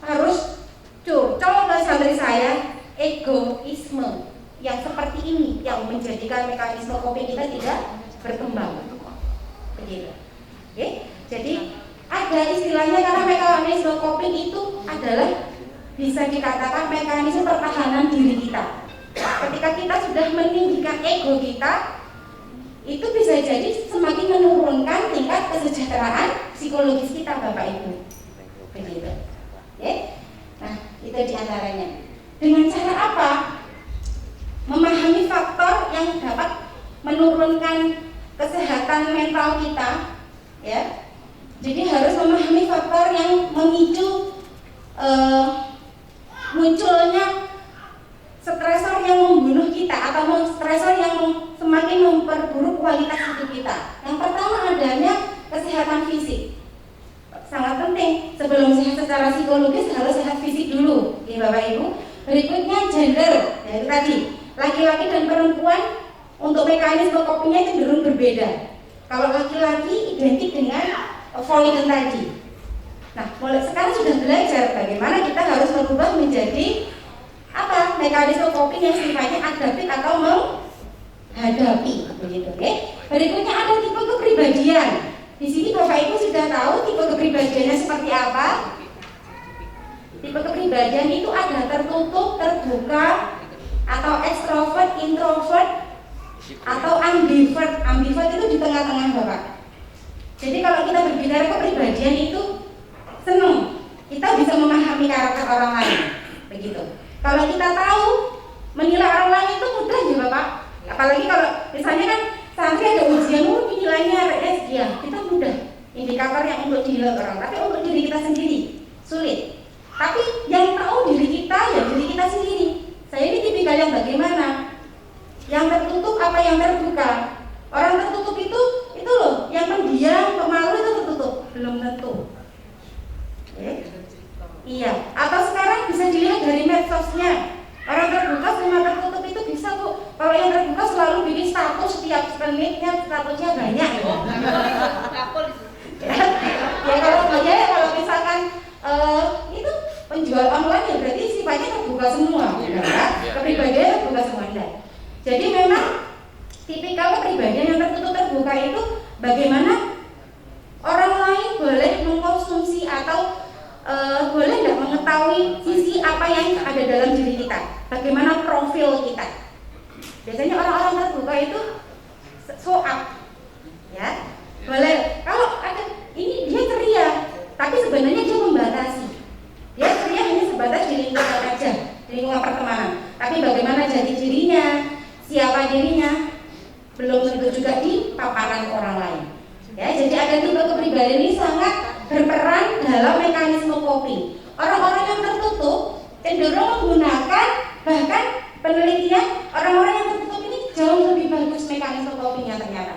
harus curcol ke santri saya. Egoisme yang seperti ini yang menjadikan mekanisme coping kita tidak berkembang, begitu. Oke? Jadi ada istilahnya, karena mekanisme coping itu adalah bisa dikatakan mekanisme pertahanan diri kita. Ketika kita sudah meninggikan ego kita, itu bisa jadi semakin menurunkan tingkat kesejahteraan psikologis kita, Bapak Ibu. Begitu. Oke? Nah, itu diantaranya. Dengan cara apa? Memahami faktor yang dapat menurunkan kesehatan mental kita, ya. Jadi harus memahami faktor yang memicu munculnya stresor yang membunuh kita atau stresor yang semakin memperburuk kualitas hidup kita. Yang pertama adanya kesehatan fisik. Sangat penting, sebelum sehat secara psikologis harus sehat fisik dulu, ya Bapak Ibu. Berikutnya gender, yaitu tadi laki-laki dan perempuan untuk mekanisme copingnya cenderung berbeda. Kalau laki-laki identik dengan avoidant tadi. Nah, mulai sekarang sudah belajar bagaimana kita harus merubah menjadi apa? Mekanisme coping yang sifatnya adaptif atau menghadapi, begitu, oke? Berikutnya ada tipe kepribadian. Di sini Bapak Ibu sudah tahu tipe kepribadiannya seperti apa? Tipe kepribadian itu ada tertutup, terbuka, atau ekstrovert, introvert, atau ambivert. Ambivert itu di tengah-tengah, Bapak. Jadi kalau kita berbicara kepribadian itu senang, kita bisa memahami karakter orang lain, begitu. Kalau kita tahu menilai orang lain itu mudah ya Bapak. Apalagi kalau misalnya kan santri ada ujian, nilainya RS, ya kita mudah. Indikator yang untuk dinilai orang, tapi untuk diri kita sendiri sulit. Tapi yang tahu diri kita ya diri kita sendiri. Saya ini tipikal yang bagaimana? Yang tertutup apa yang terbuka? Orang tertutup itu loh, yang pendiam, pemalu itu tertutup, belum tentu. Iya, atau sekarang bisa dilihat dari medsosnya. Orang terbuka sama tertutup itu bisa Bu. Kalau yang terbuka selalu bikin status setiap menitnya, statusnya banyak ya. Ya kalau misalkan itu penjual online ya berarti sifatnya terbuka semua, ya. Kepribadian terbuka semua. Jadi memang tipikal kepribadian yang tertutup terbuka itu bagaimana orang lain boleh mengkonsumsi atau boleh nggak mengetahui sisi apa yang ada dalam diri kita, bagaimana profil kita. Biasanya orang-orang terbuka itu show up, ya. Boleh kalau ada ini dia ceria, tapi sebenarnya dia membatasi. Dia ceria hanya sebatas di lingkungan aja, di lingkungan pertemanan. Tapi bagaimana jati dirinya, siapa dirinya, belum tentu juga di paparan orang lain. Ya, jadi ada tipe kepribadian ini sangat berperan dalam mekanisme coping. Orang-orang yang tertutup cenderung menggunakan, bahkan penelitian orang-orang yang tertutup ini jauh lebih bagus mekanisme copingnya ternyata.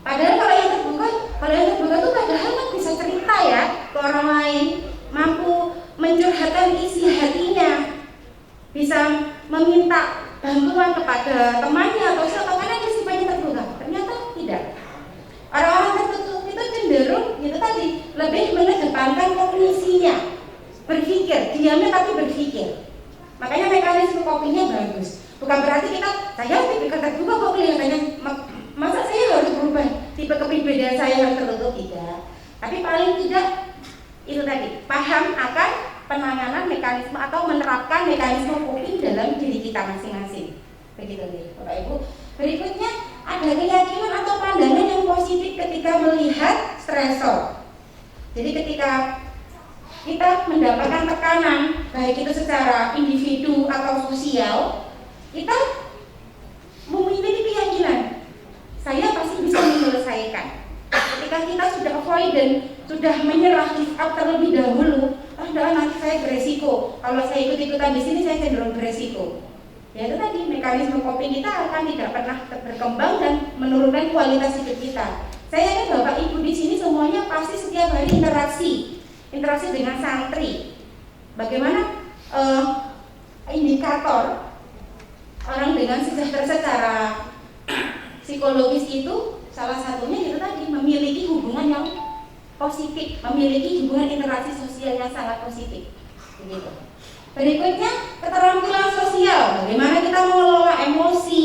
Padahal kalau yang terbuka tuh padahal kan bisa cerita ya ke orang lain, mampu mencurhatkan isi hatinya, bisa meminta bantuan kepada temannya atau siapa karena dia sifatnya terbuka. Ternyata tidak. Orang-orang tertutup itu cenderung cenderung itu tadi lebih mengedepankan kognisinya, berpikir, diamnya tapi berpikir. Makanya mekanisme copingnya bagus. Bukan berarti saya tipikal terbuka kok kelihatannya, masa saya harus berubah tipe kepribadian saya harus tertutup, tidak. Tapi paling tidak itu tadi paham akan penanganan mekanisme atau menerapkan mekanisme coping dalam diri kita masing-masing. Begitu nih Bapak Ibu. Berikutnya ada keyakinan atau pandangan yang positif ketika melihat stresor. Jadi ketika kita mendapatkan tekanan, baik itu secara individu atau sosial, kita memiliki keyakinan, saya pasti bisa menyelesaikan. Ketika kita sudah avoid dan sudah menyerah, give up terlebih dahulu, nanti saya beresiko. Kalau saya ikut-ikutan di sini, saya cenderung beresiko. Ya itu tadi mekanisme coping kita akan tidak pernah berkembang dan menurunkan kualitas hidup kita. Saya yakin Bapak Ibu di sini semuanya pasti setiap hari interaksi dengan santri. Bagaimana indikator orang dengan sejahtera secara psikologis itu salah satunya itu tadi memiliki hubungan yang positif, memiliki hubungan interaksi sosial yang sangat positif. Begitu. Berikutnya keterampilan sosial, bagaimana kita mengelola emosi,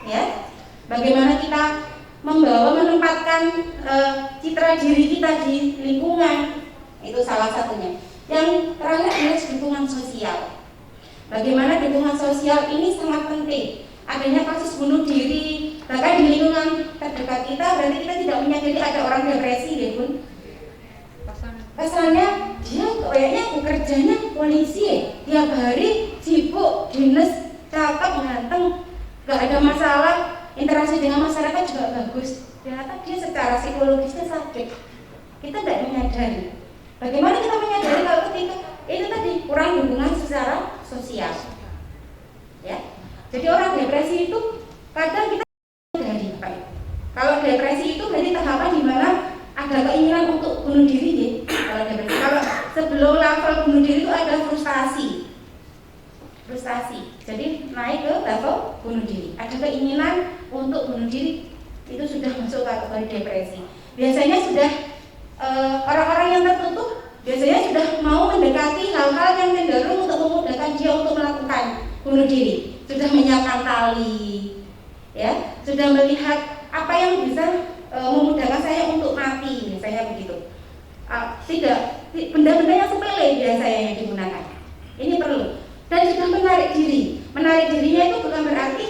ya, bagaimana kita menempatkan citra diri kita di lingkungan, itu salah satunya. Yang terakhir adalah dukungan sosial. Bagaimana dukungan sosial ini sangat penting. Adanya kasus bunuh diri, bahkan di lingkungan terdekat kita, berarti kita tidak menyadari ada orang depresi, ya Bun. Kesannya dia kayaknya bekerjanya polisi ya, tiap hari sibuk, dinas, cakep, ganteng, gak ada masalah, interaksi dengan masyarakat juga bagus. Ternyata dia secara psikologisnya sakit. Kita tidak menyadari. Bagaimana kita menyadari kalau ketika itu tadi kurang dukungan secara sosial, ya. Jadi orang depresi itu kadang kita menyadari, Pak. Kalau depresi itu berarti tahapan di mana ada keinginan untuk bunuh diri, ya. Kalau sebelum level bunuh diri itu ada frustasi, jadi naik ke level bunuh diri. Ada keinginan untuk bunuh diri, itu sudah masuk kategori depresi. Biasanya sudah orang-orang yang tertutup biasanya sudah mau mendekati hal-hal yang cenderung untuk memudahkan dia untuk melakukan bunuh diri. Sudah menyiapkan tali, ya, sudah melihat apa yang bisa memudahkan saya untuk mati, misalnya begitu. Tidak benda-benda yang sepele biasanya yang digunakan. Ini perlu. Dan sudah menarik diri. Menarik dirinya itu bukan berarti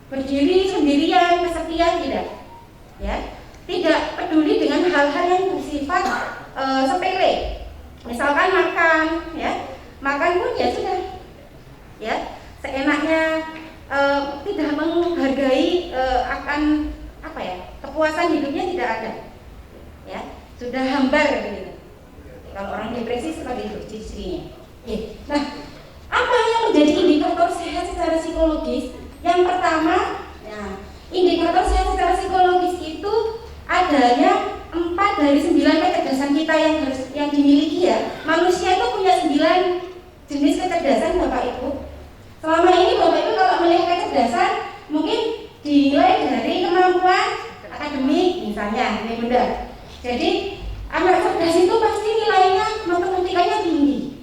berdiri sendirian, kesepian, tidak. Ya, tidak peduli dengan hal-hal yang bersifat sepele. Misalkan makan, ya, makan pun ya sudah, ya, seenaknya, tidak menghargai akan apa ya, kepuasan hidupnya tidak ada, ya. Sudah hambar gitu. Kalau orang depresi seperti itu ciri-cirinya. Nah, apa yang menjadi indikator sehat secara psikologis? Yang pertama, nah, indikator sehat secara psikologis itu adanya 4 dari 9 kecerdasan kita yang dimiliki, ya. Manusia itu punya 9 jenis kecerdasan, Bapak Ibu. Selama ini Bapak Ibu kalau melihat kecerdasan mungkin dinilai dari kemampuan akademik misalnya, ini benar. Jadi anak cerdas itu pasti nilainya matematikanya tinggi.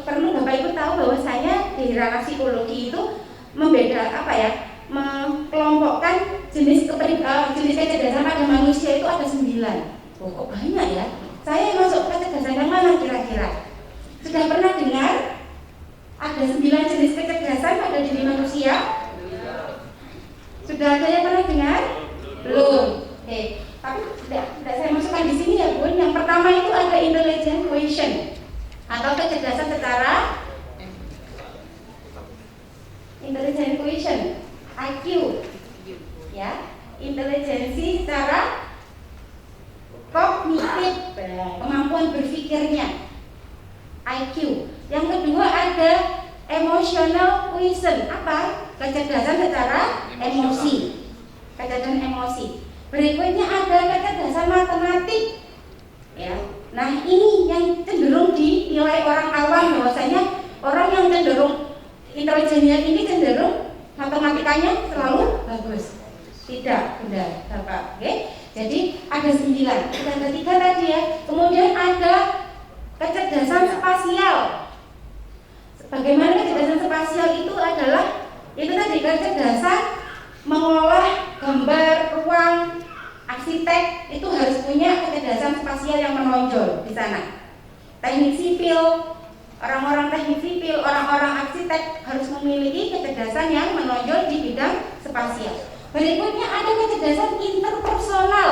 Perlu Bapak Ibu tahu bahwasanya di ranah psikologi itu mengkelompokkan jenis kecerdasan pada manusia itu ada 9. Oh, kok banyak ya? Saya masuk kecerdasan yang mana kira-kira? Sudah pernah dengar ada 9 jenis kecerdasan pada diri manusia? Sudah ada yang pernah dengar? Belum. Tapi tidak saya masukkan di sini, ya Bun. Yang pertama itu ada intelligent quotient atau kecerdasan secara intelligent quotient, IQ, ya, intelijensi secara kognitif, kemampuan berpikirnya, IQ. Yang kedua ada emotional quotient, apa? Kecerdasan secara emosi, kecerdasan emosi. Berikutnya ada kecerdasan matematik, ya. Nah, ini yang cenderung dinilai orang awam bahwasanya orang yang cenderung intelijennya ini cenderung matematikanya selalu bagus. Tidak, benar, Bapak. Oke. Jadi ada 9. Yang ketiga tadi ya. Kemudian ada kecerdasan spasial. Bagaimana kecerdasan spasial itu adalah itu tadi kecerdasan mengolah gambar, ruang, arsitek itu harus punya kecerdasan spasial yang menonjol di sana. Teknik sipil, orang-orang teknik sipil, orang-orang arsitek harus memiliki kecerdasan yang menonjol di bidang spasial. Berikutnya ada kecerdasan interpersonal.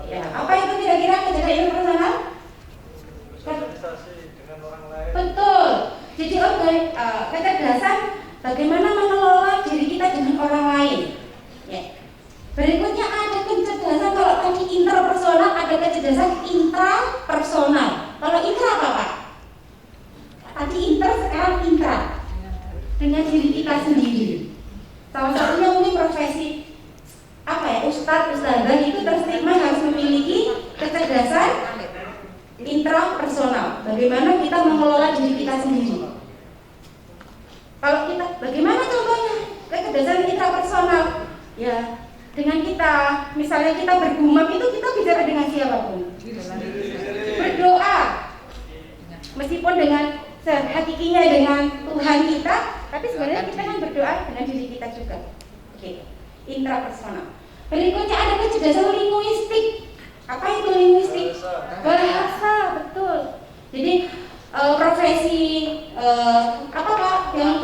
Ya, apa itu kira-kira kecerdasan interpersonal? Dengan orang lain. Betul. Jadi kecerdasan bagaimana mengelola diri kita dengan orang lain. Ya. Berikutnya ada kecerdasan, kalau tadi interpersonal ada kecerdasan intrapersonal. Kalau intra apa Pak? Tadi inter, sekarang intra. Dengan diri kita sendiri. Salah satunya mungkin profesi apa ya, ustadzah itu terstigma harus memiliki kecerdasan intrapersonal. Bagaimana kita mengelola diri kita sendiri. Kalau kita, bagaimana contohnya kecerdasan intrapersonal? Ya, dengan kita, misalnya kita bergumam itu kita bicara dengan siapapun. Berdoa, meskipun dengan hakikinya dengan Tuhan kita, tapi sebenarnya kita kan berdoa dengan diri kita juga. Oke, intrapersonal. Berikutnya ada kecerdasan linguistik. Apa itu linguistik? Bahasa, betul. Jadi profesi apa Pak? Yang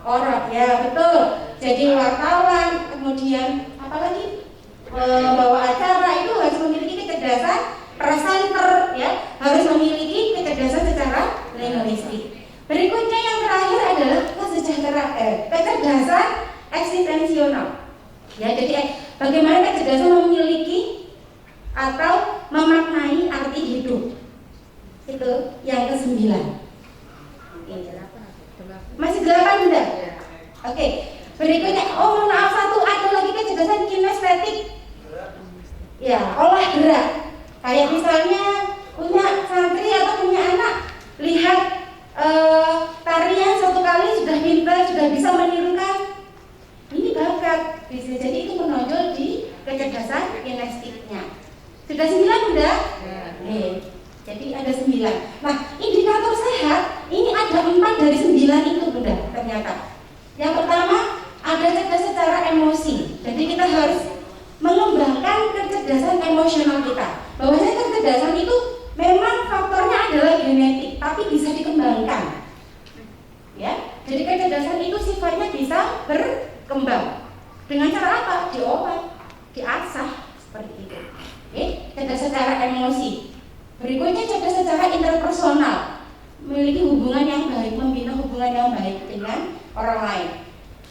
orang, ya betul. Jadi wartawan, kemudian apa lagi? Membawa acara itu harus memiliki kecerdasan presenter, ya, harus memiliki kecerdasan secara linguistik. Berikutnya yang terakhir adalah kecerdasan eksistensional. Ya, jadi bagaimana kecerdasan memiliki atau memaknai arti hidup. Itu yang ke-9. Masih 8 udah? Oke. Berikutnya, mohon maaf, satu ada lagi kecerdasan kinestetik. Ya, olah gerak. Kayak misalnya punya santri atau punya anak, lihat tarian satu kali sudah pintar, sudah bisa menirukan. Ini bakat. Bisa jadi itu menonjol di kecerdasan kinestetiknya. Sudah 9 udah? Jadi ada 9. Nah, indikator sehat ini ada 4 dari 9 itu Bunda ternyata. Yang pertama ada cerdas secara emosi. Jadi kita harus mengembangkan kecerdasan emosional kita. Bahwasanya kecerdasan itu memang faktornya adalah genetik, tapi bisa dikembangkan. Ya, jadi kecerdasan itu sifatnya bisa berkembang. Dengan cara apa? Diolah, diasah seperti itu. Oke, cerdas secara emosi. Berikutnya cerdas secara interpersonal, memiliki hubungan yang baik, membina hubungan yang baik dengan orang lain.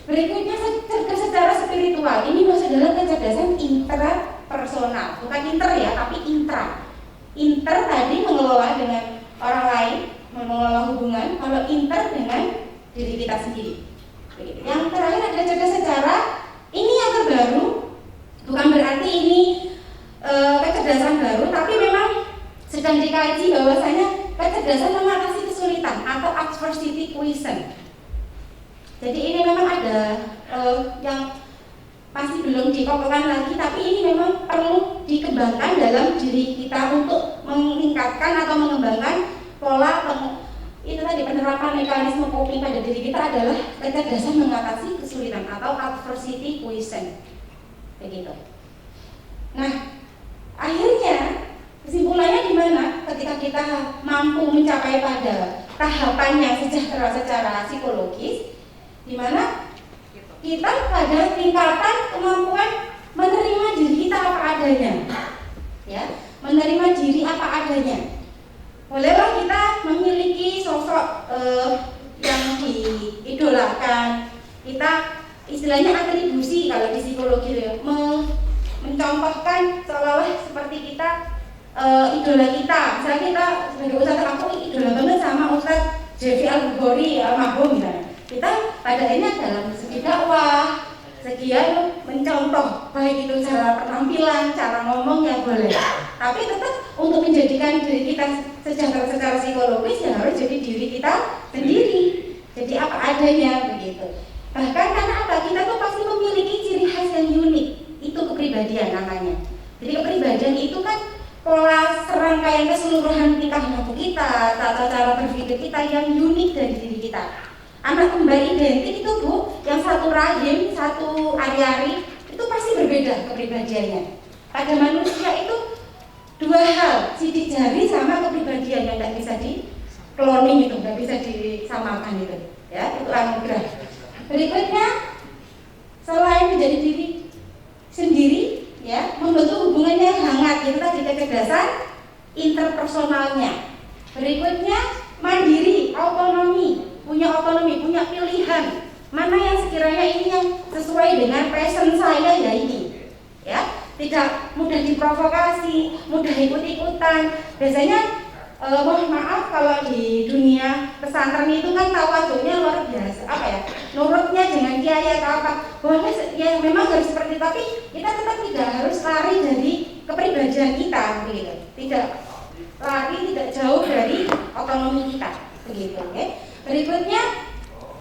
Berikutnya cerdas secara spiritual. Ini maksudnya adalah kecerdasan intrapersonal, bukan inter ya, tapi intra. Inter tadi mengelola dengan orang lain, mengelola hubungan. Kalau inter dengan diri kita sendiri. Begitu. Yang terakhir ada cerdas secara, ini yang terbaru, bukan berarti ini kecerdasan baru, tapi memang sedang dikaji bahwasanya kecerdasan mengatasi kesulitan atau adversity quotient. Jadi ini memang ada yang masih belum dikokohkan lagi, tapi ini memang perlu dikembangkan dalam diri kita untuk meningkatkan atau mengembangkan pola itu tadi penerapan mekanisme coping pada diri kita adalah kecerdasan mengatasi kesulitan atau adversity quotient. Begitu. Nah, akhirnya kesimpulannya di mana? Ketika kita mampu mencapai pada tahapan yang sejahtera secara psikologis, di mana kita pada tingkatan kemampuan menerima diri kita apa adanya, ya, menerima diri apa adanya. Bolehlah kita memiliki sosok yang diidolakan, kita istilahnya atribusi kalau di psikologi ya, mencontohkan seolah-olah seperti kita idola kita. Misalnya kita sebagai ustadz, aku idola banget sama Ustadz Jeffrey Al-Bukhari almarhum misalnya. Kita pada akhirnya dalam segi dakwah, segi mencontoh, baik itu cara penampilan, cara ngomong ya boleh. Tapi tetap untuk menjadikan diri kita secara psikologis ya harus jadi diri kita sendiri. Jadi apa adanya begitu. Bahkan karena apa? Kita tuh pasti memiliki selain keseluruhan tingkah laku kita, tata cara berpikir kita yang unik dari diri kita. Anak kembar identik itu Bu, yang satu rahim, satu ari-ari, itu pasti berbeda kepribadiannya. Pada manusia itu dua hal, sidik jari sama kepribadian yang tidak bisa di cloning itu, nggak bisa disamakan itu, ya itu anugerah. Berikutnya, selain menjadi diri sendiri, ya membentuk hubungan yang hangat, itu tadi kecerdasan interpersonalnya. Berikutnya, mandiri, punya otonomi, punya pilihan. Mana yang sekiranya ini yang sesuai dengan passion saya ya ini, ya tidak mudah diprovokasi, mudah ikut-ikutan. Biasanya mohon maaf kalau di dunia pesantren itu kan tawaduknya luar biasa, apa ya, nurutnya dengan kiai atau apa, bahwa ya memang harus seperti, tapi kita tetap tidak harus lari dari kepribadian kita, begitu. Tidak lari, tidak jauh dari otonomi kita, begitu. Okay? Berikutnya,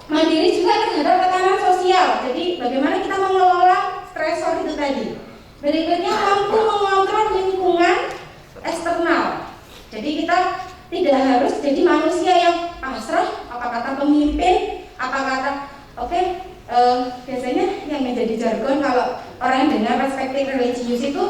mandiri juga terhadap tekanan sosial. Jadi bagaimana kita mengelola stresor itu tadi. Berikutnya, mampu mengontrol lingkungan eksternal. Jadi kita tidak harus jadi manusia yang pasrah, apa kata pemimpin, apa kata biasanya yang menjadi jargon kalau orang yang dengar perspektif religius itu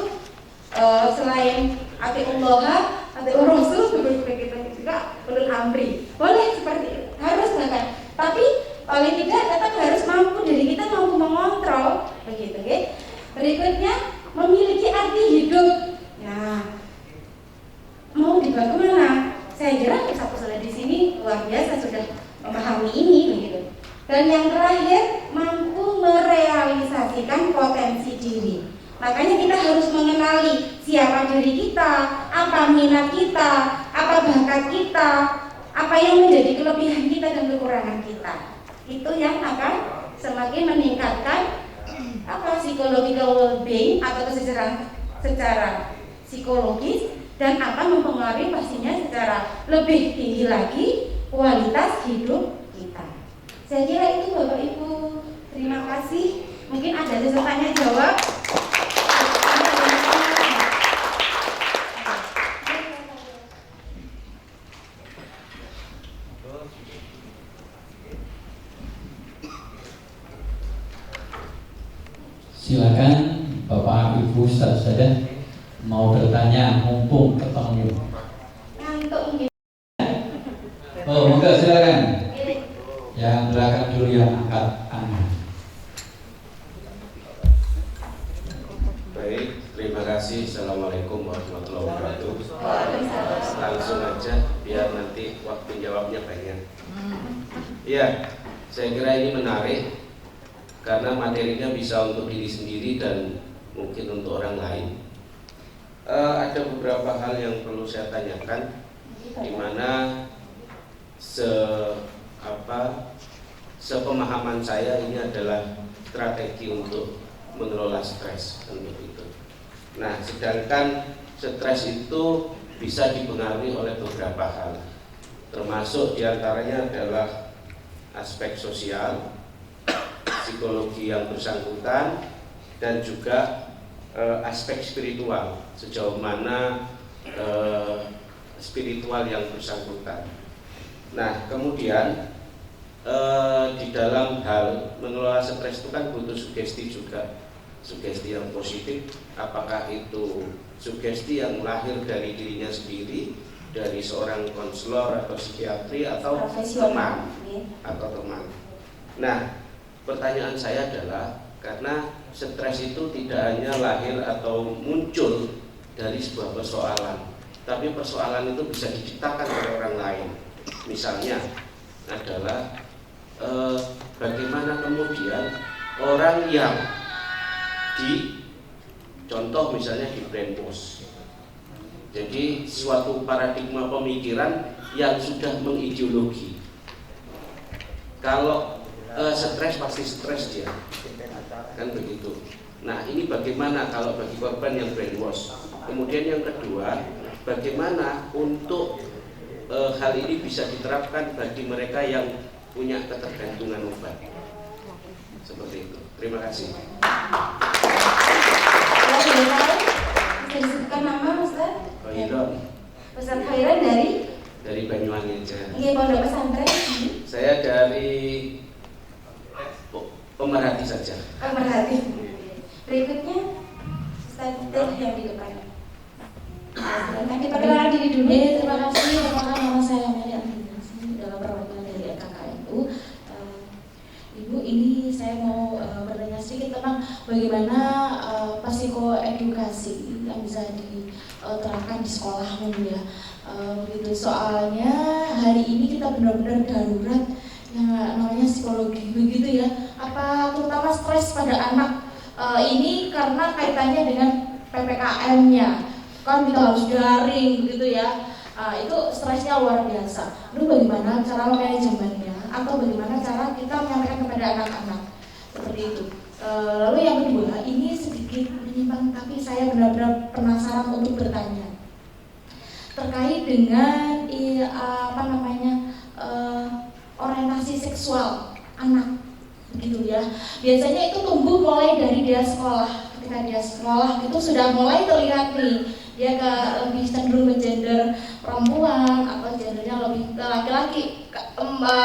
selain atiullah, atiur rasul, begitu juga ulul amri. Boleh seperti itu, harus bahkan. Tapi paling tidak tetap harus mampu, diri kita mampu mengontrol, begitu, okay? Berikutnya, memiliki arti hidup. Nah, mau dibawa kemana? Saya kira satu salah di sini luar biasa sudah memahami ini, begitu. Dan yang terakhir, mampu merealisasikan potensi diri. Makanya kita harus mengenali siapa diri kita, apa minat kita, apa bakat kita, apa yang menjadi kelebihan kita dan kekurangan kita. Itu yang akan semakin meningkatkan psychological well-being atau kesejahteraan secara psikologis, dan akan mempengaruhi pastinya secara lebih tinggi lagi kualitas hidup kita. Saya kira itu Bapak Ibu. Terima kasih. Mungkin ada sesi tanya jawab. Silakan Bapak Ibu saja mau bertanya, mumpung ketemu. Ngantuk mungkin. Oh, enggak, silakan. Yang belakang dulu yang angkat tangan. Baik, terima kasih. Assalamualaikum warahmatullahi wabarakatuh. Langsung aja biar nanti waktu jawabnya banyak. Iya, saya kira ini menarik karena materinya bisa untuk diri sendiri dan mungkin untuk orang lain. Ada beberapa hal yang perlu saya tanyakan, di mana sepemahaman saya ini adalah strategi untuk mengelola stres untuk itu. Nah, sedangkan stres itu bisa dipengaruhi oleh beberapa hal, termasuk diantaranya adalah aspek sosial, psikologi yang bersangkutan, dan juga aspek spiritual, sejauh mana spiritual yang bersangkutan. Nah, kemudian di dalam hal mengelola stres itu kan butuh sugesti juga, sugesti yang positif. Apakah itu sugesti yang lahir dari dirinya sendiri, dari seorang konselor atau psikiatri atau teman Nah, pertanyaan saya adalah, karena stres itu tidak hanya lahir atau muncul dari sebuah persoalan, tapi persoalan itu bisa diciptakan oleh orang lain. Misalnya adalah bagaimana kemudian orang yang contoh misalnya di brainwash, jadi suatu paradigma pemikiran yang sudah mengideologi. Kalau stres pasti stres dia, kan begitu. Nah, ini bagaimana kalau bagi korban yang brainwash? Kemudian yang kedua, bagaimana untuk hal ini bisa diterapkan bagi mereka yang punya ketergantungan obat? Seperti itu. Terima kasih. Kalau boleh tahu, bisa disebutkan nama Ustaz? Hilon. Ustaz Khairan dari Banyuwangi aja. Iya, pondok pesantren. Saya dari pemerhati saja. Pemerhati. Berikutnya Ustaz yang di depan. Nanti perkenalan diri dulu. Terima kasih. Perkenalkan nama saya Meli Antinasi dalam perwakilan dari KKNU. Ibu, ini saya mau bertanya sedikit tentang bagaimana psikoedukasi yang bisa diterapkan di sekolah ya. Begitu, soalnya hari ini kita benar-benar darurat yang namanya psikologi begitu ya. Apa terutama stres pada anak ini karena kaitannya dengan PPKM-nya. Kan kita harus daring begitu ya, itu stresnya luar biasa. Lalu bagaimana cara manajemennya atau bagaimana cara kita menyampaikan kepada anak-anak seperti itu. Lalu yang kedua, ini sedikit menyimpang tapi saya benar-benar penasaran untuk bertanya terkait dengan orientasi seksual anak begitu ya. Biasanya itu tumbuh mulai dari dia sekolah. Ketika dia sekolah itu sudah mulai terlihat nih dia lebih cenderung ke gender perempuan atau gendernya lebih ke laki-laki,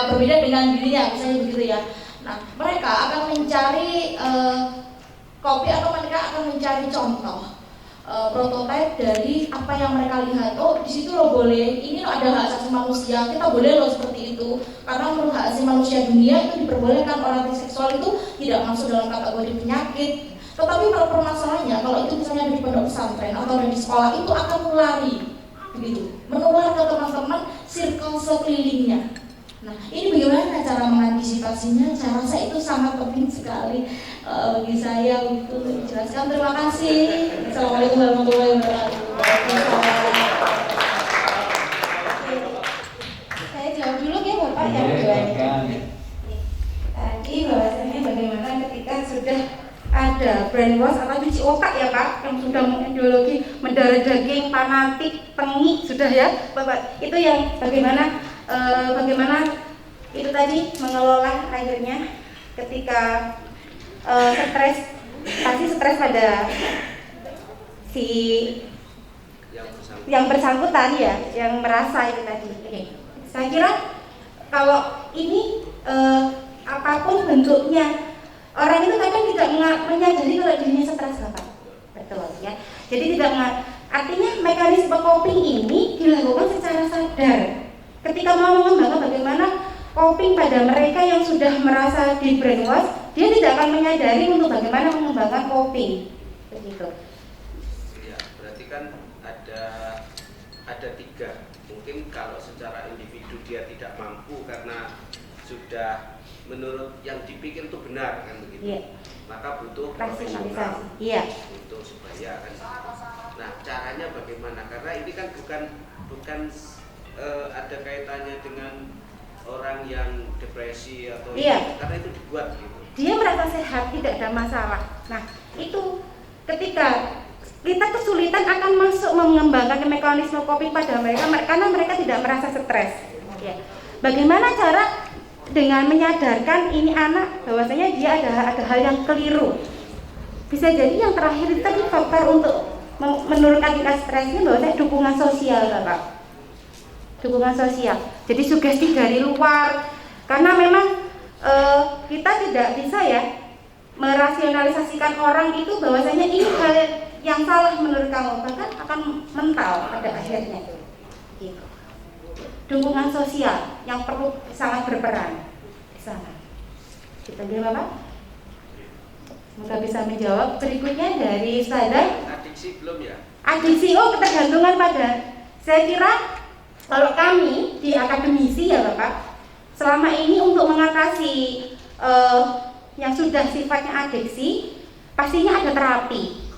berbeda dengan dirinya misalnya begitu ya. Nah, mereka akan mencari kopi atau mereka akan mencari contoh prototipe dari apa yang mereka lihat. Oh, di situ lo boleh, ini lo ada hak asasi manusia, kita boleh lo seperti itu. Karena menurut hak asasi manusia dunia itu diperbolehkan orientasi seksual itu tidak masuk dalam kategori penyakit. Tetapi permasalahannya kalau itu misalnya di pondok pesantren atau di sekolah itu akan melari begitu, menular ke teman-teman circle sekelilingnya. Nah, ini bagaimana cara mengantisipasinya? Saya rasa itu sangat penting sekali bagi saya untuk dijelaskan. Terima kasih. Assalamualaikum warahmatullahi wabarakatuh. Saya jawab dulu ya Bapak yang keduanya. Tadi bahwasanya bagaimana ketika sudah ada brainwash atau cuci otak ya Pak, yang sudah mengideologi mendarah daging, fanatik, tengik sudah ya Bapak. Itu yang bagaimana itu tadi mengelola akhirnya ketika stres pada si yang bersangkutan ya, yang merasa itu tadi. Oke. Saya kira kalau ini apapun bentuknya, orang itu kadang tidak menyadari kalau dirinya stres Bapak. Betul ya. Jadi artinya mekanisme coping ini dilakukan secara sadar. Ketika mau mengembangkan bagaimana coping pada mereka yang sudah merasa di brainwash, dia tidak akan menyadari untuk bagaimana mengembangkan coping. Begitu. Ya, berarti kan ada tiga. Mungkin kalau secara individu dia tidak mampu karena sudah menurut yang dipikir itu benar kan begitu. Iya. Maka butuh profesional. Iya. Untuk supaya kan. Nah, caranya bagaimana? Karena ini kan bukan ada kaitannya dengan orang yang depresi atau iya. Karena itu dibuat gitu. Dia merasa sehat, tidak ada masalah. Nah, itu ketika kita kesulitan akan masuk mengembangkan mekanisme coping pada mereka karena mereka tidak merasa stres. Ya. Bagaimana cara dengan menyadarkan ini anak bahwasanya dia ada hal yang keliru. Bisa jadi yang terakhir itu tadi faktor untuk menurunkan tingkat stresnya bahwasanya dukungan sosial Bapak. Dukungan sosial. Jadi sugesti dari luar. Karena memang kita tidak bisa ya merasionalisasikan orang itu bahwasanya ini hal yang salah menurut kamu, bahkan akan mental pada akhirnya. Gitu. Dukungan sosial yang perlu sangat berperan di sana. Kita lihat Bapak. Semoga bisa menjawab. Berikutnya dari Ustazah. Adiksi belum ya? Adiksi, ketergantungan pada. Saya kira kalau kami di akademisi ya Bapak, selama ini untuk mengatasi yang sudah sifatnya adiksi, pastinya ada terapi.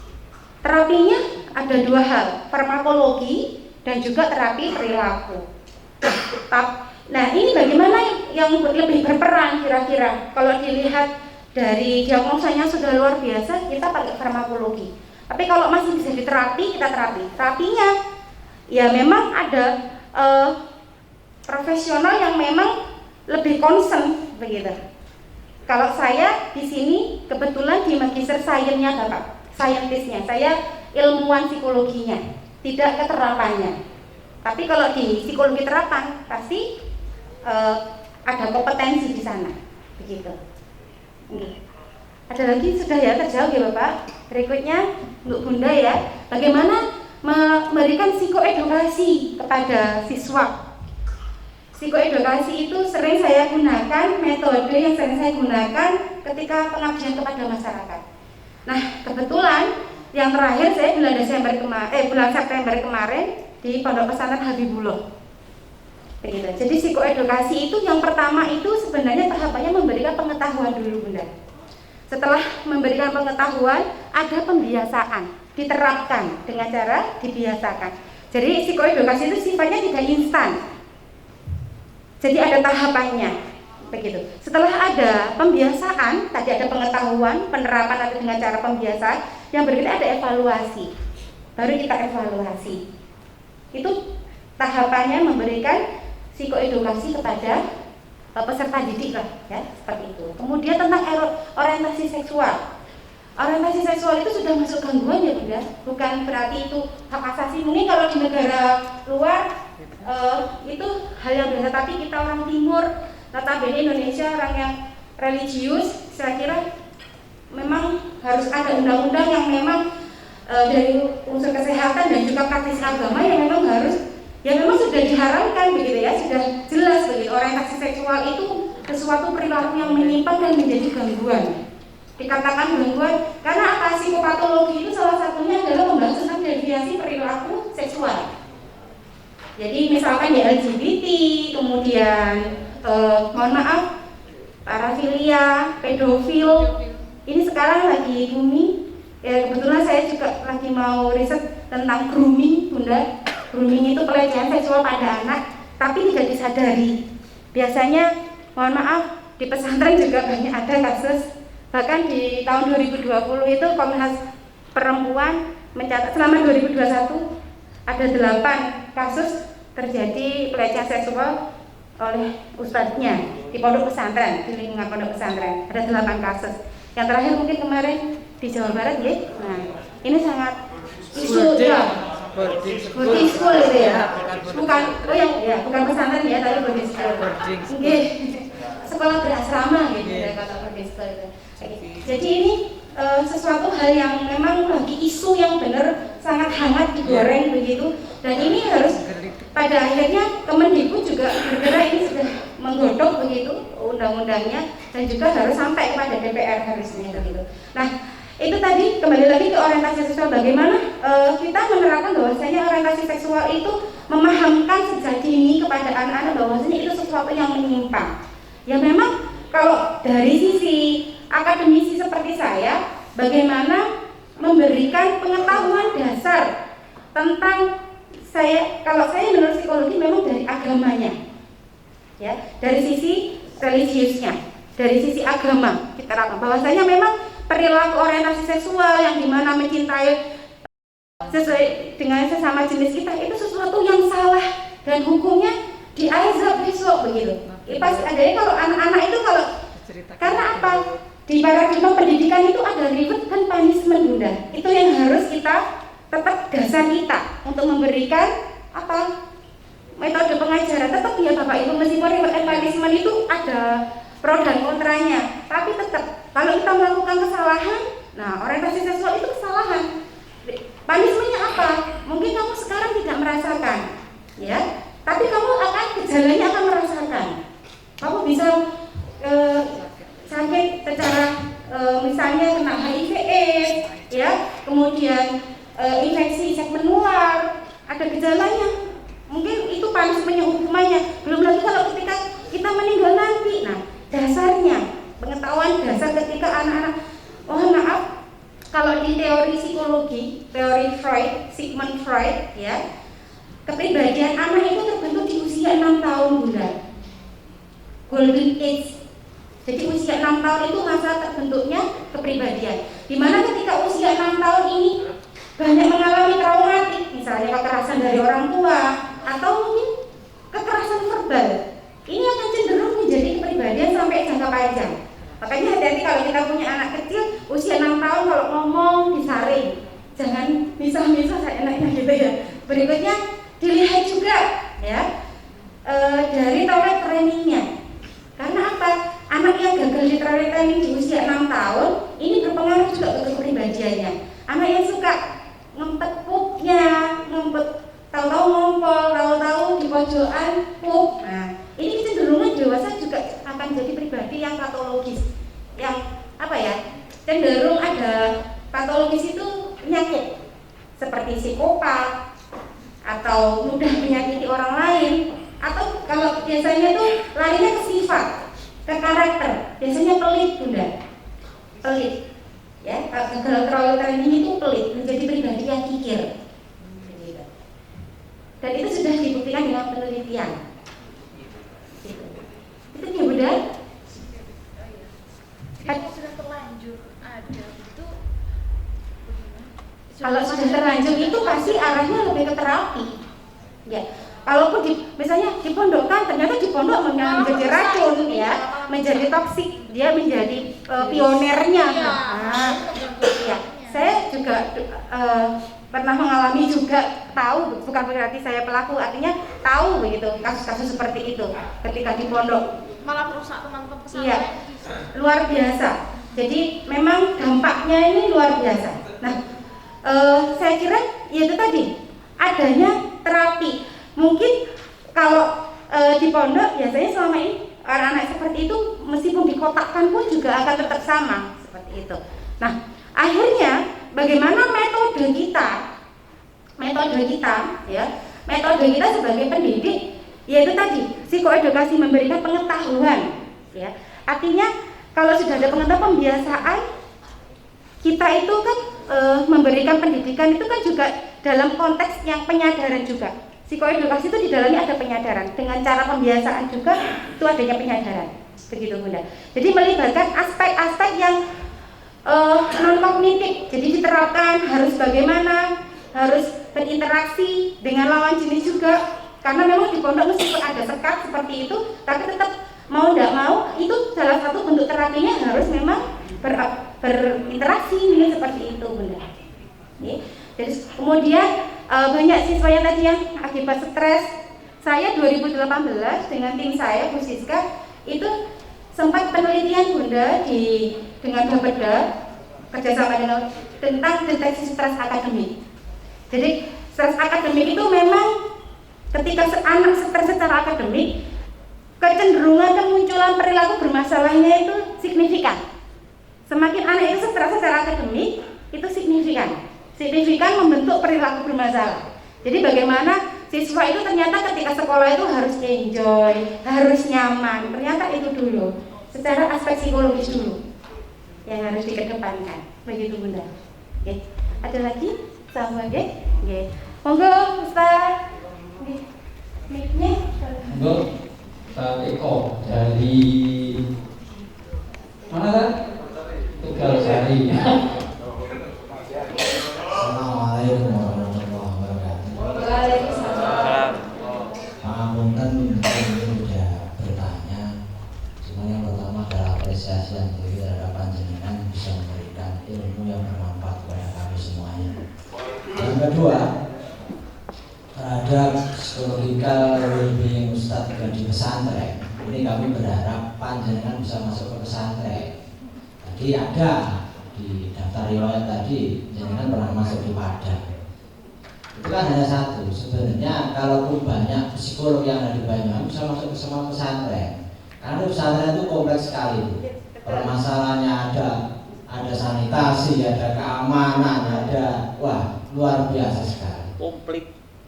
Terapinya ada dua hal, farmakologi dan juga terapi perilaku. Nah, ini bagaimana yang lebih berperan kira-kira? Kalau dilihat dari diagnosanya sudah luar biasa, kita pakai farmakologi. Tapi kalau masih bisa diterapi, kita terapi. Terapinya ya memang ada profesional yang memang lebih concern begitu. Kalau saya di sini kebetulan di magister sainsnya Bapak, saintisnya, saya ilmuwan psikologinya, tidak keterapannya. Tapi kalau di psikologi terapan pasti ada kompetensi di sana, begitu. Ada lagi sudah ya terjawab ya Bapak. Berikutnya untuk Bunda ya, bagaimana memberikan psikoedukasi kepada siswa. Psikoedukasi itu sering saya gunakan, metode yang sering saya gunakan ketika pengabdian kepada masyarakat. Nah, kebetulan yang terakhir saya bulan September kemarin di Pondok Pesantren Habibullah. Begitu. Jadi psikoedukasi itu yang pertama itu sebenarnya tahapannya memberikan pengetahuan dulu Bunda. Setelah memberikan pengetahuan, ada pembiasaan, diterapkan dengan cara dibiasakan. Jadi psikoedukasi itu sifatnya tidak instan. Jadi ada tahapannya, begitu. Setelah ada pembiasaan, tadi ada pengetahuan, penerapan atau dengan cara pembiasaan, yang berikutnya ada evaluasi. Baru kita evaluasi. Itu tahapannya memberikan psikoedukasi kepada peserta didik lah, ya, seperti itu. Kemudian tentang orientasi seksual. Orientasi seksual itu sudah masuk gangguan ya Bunda, bukan berarti itu hak asasi. Mungkin kalau di negara luar itu hal yang biasa, tapi kita orang timur, notabene Indonesia orang yang religius, saya kira memang harus ada undang-undang yang memang dari unsur kesehatan dan juga praktis agama yang memang harus, yang memang sudah diharamkan begitu ya, sudah jelas begitu. Orientasi seksual itu sesuatu perilaku yang menyimpang dan menjadi gangguan. Dikatakan gangguan karena apa? Psikopatologi itu salah satunya adalah membahas tentang deviasi perilaku seksual. Jadi misalkan ya LGBT, kemudian mohon maaf, parafilia, pedofil, ini sekarang lagi booming. Ya, kebetulan saya juga lagi mau riset tentang grooming Bunda. Grooming itu pelecehan seksual pada anak, tapi tidak disadari. Biasanya, mohon maaf, di pesantren juga banyak ada kasus. Bahkan di tahun 2020 itu Komnas Perempuan mencatat selama 2021 ada 8 kasus terjadi pelecehan seksual oleh ustadznya di pondok pesantren, di lingkungan pondok pesantren. Ada 8 kasus. Yang terakhir mungkin kemarin di Jawa Barat ya. Nah, ini sangat isu ya. Boarding school itu ya. Bukan, oh yang bukan pesantren ya, tapi boarding school. Nggih. Sekolah berasrama gitu ya kata boarding school itu. Jadi ini sesuatu hal yang memang lagi isu yang benar sangat hangat digoreng begitu, dan ini harus pada akhirnya Kemendikbud juga bergerak, ini sudah menggodok begitu undang-undangnya dan juga harus sampai kepada DPR harusnya begitu. Nah, itu tadi kembali lagi ke orientasi seksual, bagaimana kita menerapkan bahwasanya orientasi seksual itu memahamkan sejak dini kepada anak-anak bahwasanya itu sesuatu yang menyimpang. Ya memang kalau dari sisi akademisi seperti saya, bagaimana memberikan pengetahuan dasar tentang kalau saya menurut psikologi memang dari agamanya, ya, dari sisi religiusnya, dari sisi agama kita terapkan bahwasanya memang perilaku orientasi seksual yang dimana mencintai sesuai dengan sesama jenis kita itu sesuatu yang salah dan hukumnya diazab besok begitu. Pasti ada ya kalau anak-anak itu kalau karena apa? Di paradigma pendidikan itu ada reward dan punishment Bunda. Itu yang harus kita tetap dasar kita untuk memberikan apa? Metode pengajaran. Tetap ya Bapak Ibu, meskipun reward and punishment itu ada pro dan kontranya, tapi tetap kalau kita melakukan kesalahan, nah orientasi seksual itu kesalahan. Punishmentnya apa? Mungkin kamu sekarang tidak merasakan, ya, tapi kamu akan gejalanya akan merasakan. Kamu bisa sakit secara misalnya kena HIV/AIDS, ya, kemudian infeksi seks menular, ada gejalanya. Mungkin itu punishmentnya, hukumannya. Belum lagi kalau ketika kita meninggal nanti. Nah, dasarnya pengetahuan dasar ketika anak-anak, mohon maaf, kalau di teori psikologi, teori Freud, Sigmund Freud, ya, kepribadian anak itu terbentuk di usia 6 tahun Bunda. Golden age. Jadi usia 6 tahun itu masa terbentuknya kepribadian. Dimana ketika usia 6 tahun ini banyak mengalami traumatik, misalnya kekerasan dari orang tua atau mungkin kekerasan verbal. Ini akan cenderung menjadi kepribadian sampai jangka panjang. Makanya hati-hati kalau kita punya anak kecil usia 6 tahun kalau ngomong disaring, jangan misah-misah seenaknya gitu ya. Berikutnya dilihat juga ya dari toilet trainingnya. Karena apa? Anak yang gagal di toilet training di usia 6 tahun ini berpengaruh juga ke kepribadiannya. Anak yang suka ngempet pupnya, tahu-tahu ngompol, tahu-tahu di pojokan pup. Nah, ini kecenderungan dewasa juga akan jadi pribadi yang patologis, yang apa ya? Cenderung ada patologis itu penyakit seperti psikopat atau mudah menyakiti orang lain, atau kalau biasanya tuh larinya ke sifat, ke karakter. Biasanya pelit, Bunda. Pelit. Ya, kalau terlalu training itu pelit, menjadi pribadi yang kikir. Dan itu sudah dibuktikan dengan penelitian. Itu ya, Bunda. Kalau sudah terlanjur ada itu, Kalau sudah terlanjur itu pasti arahnya lebih ke terapi. Ya. Kalaupun misalnya dipondokkan, ternyata di pondok menjadi racun ya, menjadi toksik, dia menjadi pionernya. Nah, ya. Saya juga pernah mengalami juga, tahu, bukan berarti saya pelaku, artinya tahu begitu kasus-kasus seperti itu ketika di pondok. malah merusak teman-teman pesantren. Iya, luar biasa. Jadi memang dampaknya ini luar biasa. Nah, saya kira ya itu tadi adanya terapi. Mungkin kalau di pondok biasanya selama ini anak-anak seperti itu meskipun dikotakkan pun juga akan tetap sama seperti itu. Nah, akhirnya bagaimana metode kita ya, metode kita sebagai pendidik, yaitu tadi psikoedukasi, memberikan pengetahuan ya. Artinya kalau sudah ada pengetahuan, pembiasaan, kita itu kan memberikan pendidikan itu kan juga dalam konteks yang penyadaran juga. Psikoedukasi itu di dalamnya ada penyadaran, dengan cara pembiasaan juga itu adanya penyadaran, begitu Bunda. Jadi melibatkan aspek-aspek yang non kognitif, jadi diterapkan harus bagaimana, harus berinteraksi dengan lawan jenis juga. Karena memang di pondok meskipun ada sekat seperti itu, tapi tetap mau tidak mau itu salah satu bentuk terapinya harus memang berinteraksi seperti itu Bunda. Jadi kemudian banyak siswa yang tadi yang akibat stres. Saya 2018 dengan tim saya Bu Siska itu sempat penelitian Bunda dengan Bapeda kerjasama dengan tentang deteksi stres akademik. Jadi stres akademik itu memang ketika anak stres secara akademik, kecenderungan kemunculan perilaku bermasalahnya itu signifikan. Semakin anak itu stres secara akademik, itu signifikan membentuk perilaku bermasalah. Jadi bagaimana siswa itu ternyata ketika sekolah itu harus enjoy, harus nyaman. Ternyata itu dulu, secara aspek psikologis dulu yang harus dikedepankan. Begitu Bunda. Oke. Ada lagi? Sama oke? Oke. Monggo Ustaz. Mic-nya. Monggo Pak Eko dari mana kan? Tegal Sari. Assalamualaikum warahmatullahi wabarakatuh. Waalaikumsalam. Pangapunten sudah bertanya. Cuma yang pertama adalah apresiasi yang tinggi terhadap panjenengan bisa memberikan ilmu yang bermanfaat kepada kami semuanya. Yang kedua, terhadap psikologikal well-being Ustadz di pesantren. Ini kami berharap panjenengan bisa masuk ke pesantren. Tadi ada di daftar riwayat tadi, jenengan pernah masuk di Padang. Itu kan hanya satu. Sebenarnya kalaupun banyak psikolog yang ada di Banyuwangi bisa masuk ke semua pesantren. Karena pesantren itu kompleks sekali. Permasalahannya ada sanitasi, ada keamanan, ada luar biasa sekali.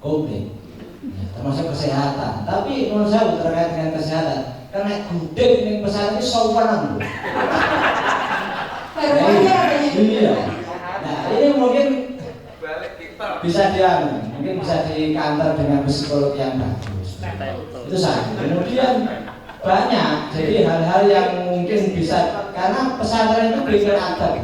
Komplit. Ya, termasuk kesehatan. Tapi menurut saya terkait dengan kesehatan, karena gudeg di pesantren itu sopan. Iya. Nah, ini mungkin bisa bisa dikantor dengan psikolog yang bagus. Itu satu. Kemudian banyak, jadi hal-hal yang mungkin bisa, karena pesantren itu bikin adab,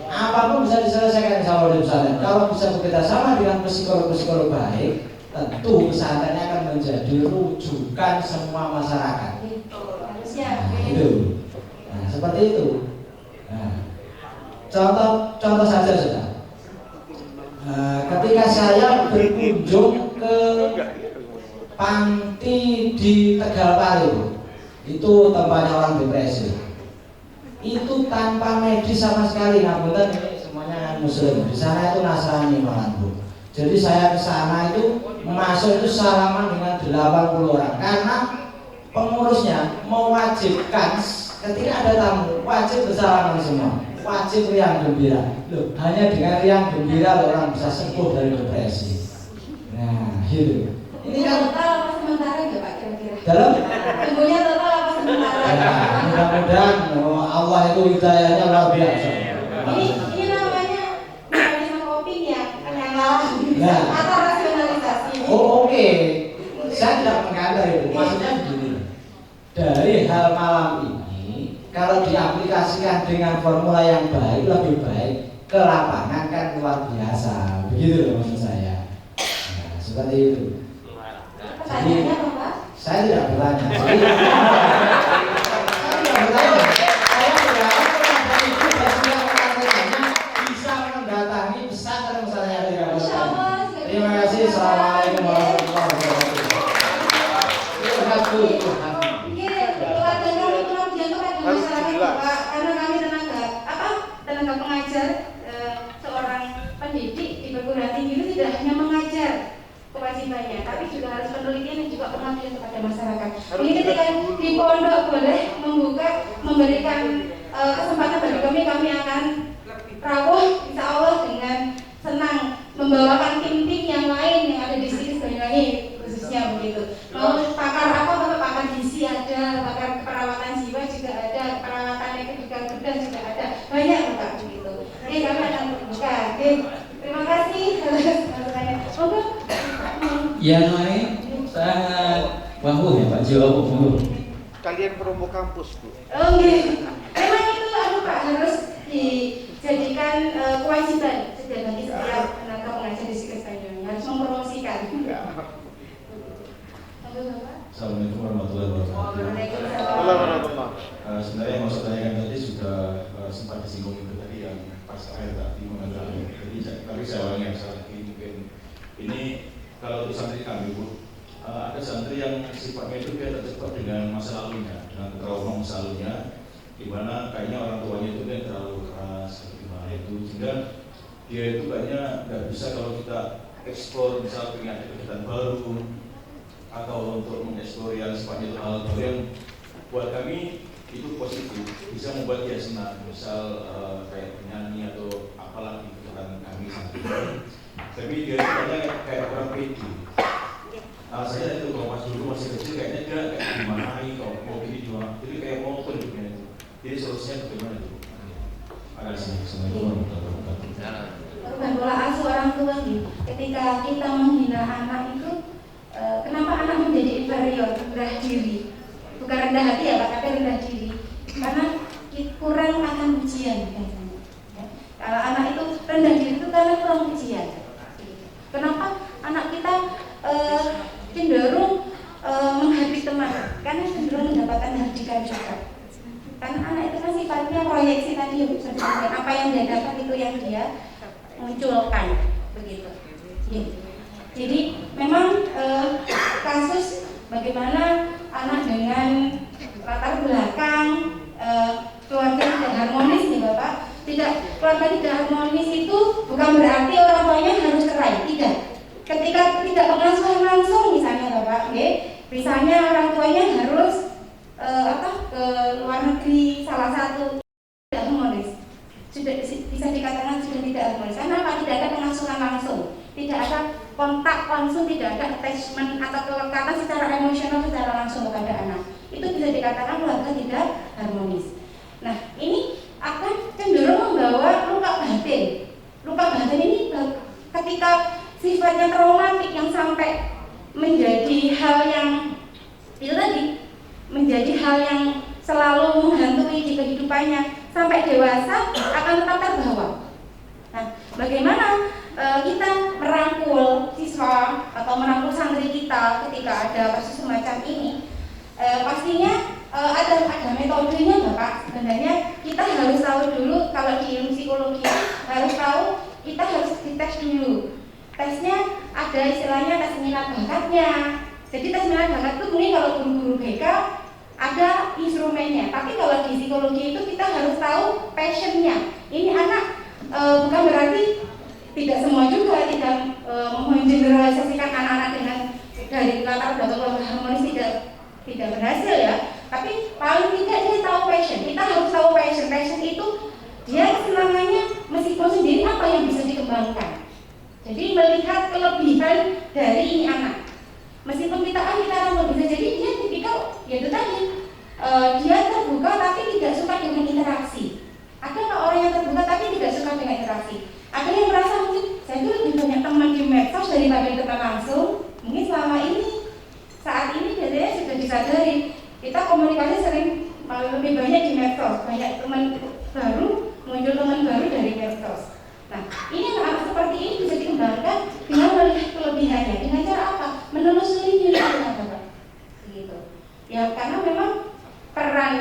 apapun bisa diselesaikan sama di pesantren. Kalau bisa bekerja sama dengan psikolog-psikolog baik, tentu pesantrennya akan menjadi rujukan semua masyarakat. Nah, itu. Nah, seperti itu. Nah, contoh saja sudah. Ketika saya berkunjung ke panti di Tegalpari itu tempatnya orang depresi. Itu tanpa medis sama sekali, ngapunten ini semuanya muslim. Di sana itu Nasrani malah Bu. Jadi saya ke sana itu masuk itu salaman dengan 80 orang karena pengurusnya mewajibkan ketika ada tamu wajib bersalaman semua, wajib riang gembira. Loh, hanya dengan riang gembira orang bisa sembuh dari depresi. Nah, gitu. Ini kan total apa sementara ya Pak kira-kira? dalam Tunggunya total apa sementara? ya, mudah-mudahan Allah itu hidayahnya luar biasa. Ini namanya mekanisme coping ya, pengenalan Nah. atau rasionalisasi. Oh oke, saya tidak mengandalkan itu. Maksudnya begini, dari hal malam ini kalau diaplikasikan dengan formula yang baik lebih baik ke lapangan kan luar biasa. Begitu loh maksud saya. Nah, seperti itu. Pertanyaannya apa Pak? Saya tidak bertanya. Saya tidak bertanya. Saya berharap kepada ibu dan juga rekan-rekannya bisa mendatangi pesantren misalnya dari kabupaten. Terima kasih. Assalamualaikum warahmatullahi wabarakatuh. Terima kasih. Keluarga kami pengabdian kepada masyarakat Bapak, karena kami tenaga pengajar, seorang pendidik di perguruan tinggi itu tidak hanya mengajar kewajibannya, tapi juga harus penelitian dan juga pengabdian kepada masyarakat. Ini ketika di pondok boleh memberikan kesempatan bagi kami akan rawuh insya Allah dengan senang membawakan tim-tim yang lain yang ada di sini Banyuwangi khususnya begitu. Mau pakar apa Bapak, pakar gizi ada, pakar perawatan jiwa juga ada, perawatan kebutuhan juga ada, banyak Bapak begitu. Oke, kami akan membuka. Oke, terima kasih masukannya. Monggo. Yang lain sangat wahyu ya Pak jawab. Kalian promo kampus Bu. Oke, memang itu Pak harus dijadikan kewajiban bagi setiap tenaga pengajar di Sikes Banyuwangi harus mempromosikan. Assalamualaikum warahmatullahi wabarakatuh. Waalaikumsalam. Sebenarnya yang mau saya tanyakan tadi sudah sempat disinggung itu tadi yang pas akhir tadi mengenai jadi tapi saya ulangi lagi mungkin ini kalau untuk santri kami Bu, ada santri yang sifatnya itu dia terjebak dengan masa lalunya, dengan trauma masa lalunya, di mana kayaknya orang tuanya itu kan terlalu keras seperti mana itu, sehingga dia itu kayaknya nggak bisa kalau kita eksplor misal pengen ada kegiatan baru atau untuk mengeksplor yang sifatnya itu hal baru yang buat kami itu positif, bisa membuat dia senang, misal kayak penyanyi atau apalah itu kan kami santri. Tapi dia kayaknya kayak orang pede. Saya itu kalau pas dulu masih kecil kayaknya dia kayak dimarahi kalau mau gini dimarahi, jadi kayak mau hidupnya itu. Jadi solusinya bagaimana itu? Ada sih, Assalamualaikum warahmatullahi wabarakatuh. Perubahan pola asuh orang tua nih, ketika kita menghina anak itu, kenapa anak menjadi inferior, rendah diri? Bukan rendah hati ya Pak, tapi rendah diri. Karena kurang akan pujian biasanya. Ya. Kalau anak itu rendah diri itu karena kurang pujian. Kenapa anak kita cenderung menghardik teman? Karena cenderung mendapatkan hardikan juga. Karena anak itu kan sifatnya proyeksi tadi ya, apa yang dia dapat itu yang dia munculkan begitu. Jadi memang kasus bagaimana anak dengan latar belakang keluarga tidak harmonis nih Bapak, keluarga tidak harmonis itu bukan berarti orang tuanya harus cerai, tidak. Ketika tidak pengasuhan langsung misalnya Bapak, misalnya orang tuanya harus ke luar negeri salah satu tidak harmonis, sudah bisa dikatakan sudah tidak harmonis. Karena apa? Tidak ada pengasuhan langsung, tidak ada kontak langsung, tidak ada attachment atau kelekatan secara emosional secara langsung kepada anak. Itu bisa dikatakan keluarga tidak harmonis. Nah, ini akan cenderung membawa luka batin. Luka batin ini ketika sifatnya traumatik yang sampai menjadi hal yang itu tadi, menjadi hal yang selalu menghantui di kehidupannya sampai dewasa akan tetap terbawa. Nah, bagaimana kita merangkul siswa atau merangkul santri kita ketika ada kasus semacam ini? Pastinya ada metodenya Bapak. Sebenarnya kita harus tahu dulu, kalau di ilmu psikologi harus tahu, kita harus dites dulu. Tesnya ada istilahnya tes minat bakatnya, Jadi tes minat bakat itu mungkin kalau guru-guru BK ada instrumennya, tapi kalau di psikologi itu kita harus tahu passionnya. Ini anak bukan berarti tidak semua juga, tidak menggeneralisasikan anak-anak dengan dari latar belakang keluarga harmonis tidak berhasil ya. Tapi paling tidak dia tahu passion. Kita harus tahu passion. Passion itu dia kesenangannya meskipun sendiri apa yang bisa dikembangkan. Jadi melihat kelebihan dari ini anak. Meskipun kita rambut bisa jadi dia tipikal ya itu tadi dia terbuka tapi tidak suka dengan interaksi. Ada nggak orang yang terbuka tapi tidak suka dengan interaksi? Ada yang merasa mungkin saya tuh lebih banyak teman di medsos daripada teman langsung. Mungkin selama ini saat ini biasanya sudah disadari kita komunikasi sering lebih banyak di medsos, banyak teman baru, muncul teman baru dari medsos. Nah, ini anak-anak seperti ini bisa dikembangkan dengan melihat kelebihannya. Dengan cara apa? Menelusuri diri anak-anak. Begitu. Ya, karena memang peran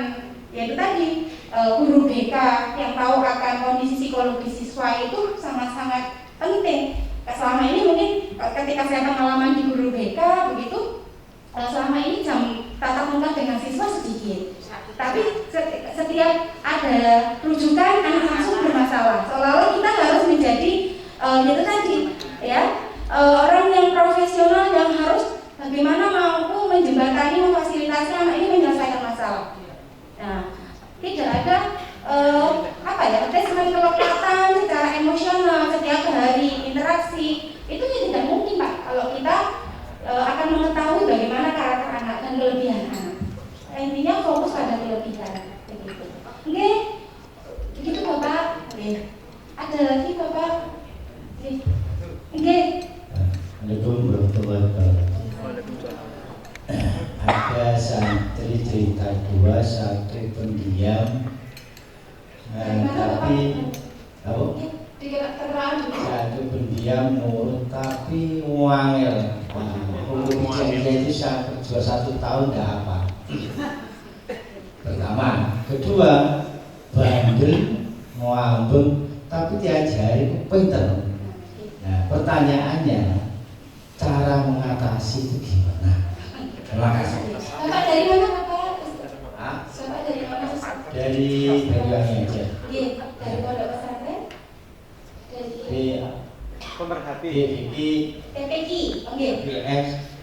yaitu tadi guru BK yang tahu akan kondisi psikologis siswa itu sangat-sangat penting. Selama ini mungkin ketika saya pengalaman di guru BK begitu, selama ini jam tatap muka dengan siswa sedikit. Tapi setiap ada rujukan anak langsung bermasalah. Seolah-olah kita harus menjadi itu tadi ya orang yang profesional yang harus bagaimana mampu menjembatani, memfasilitasi anak ini menyelesaikan masalah. Nah, tidak ada asesmen kelekatan secara emosional setiap hari interaksi itu tidak mungkin Pak kalau kita akan mengetahui bagaimana karakter anak dan kelebihan anak. Intinya fokus pada kelebihan begitu. Oke, begitu Bapak. Oke. Ada lagi Bapak. Oke. Assalamualaikum warahmatullahi wabarakatuh. Ada santri cerita dua, santri pendiam, tapi satu pendiam nurut tapi wangel. Jadi itu sampai 21 tahun tidak apa. Pertama, kedua bandel, ngambek, tapi diajari pinter. Nah, pertanyaannya cara mengatasi itu gimana? Terima kasih. Bapak dari mana Bapak? Bapak dari mana? Dari Banyuwangi aja. Iya, dari Pondok Pesantren. Dari pemerhati. PPI, oke. BS.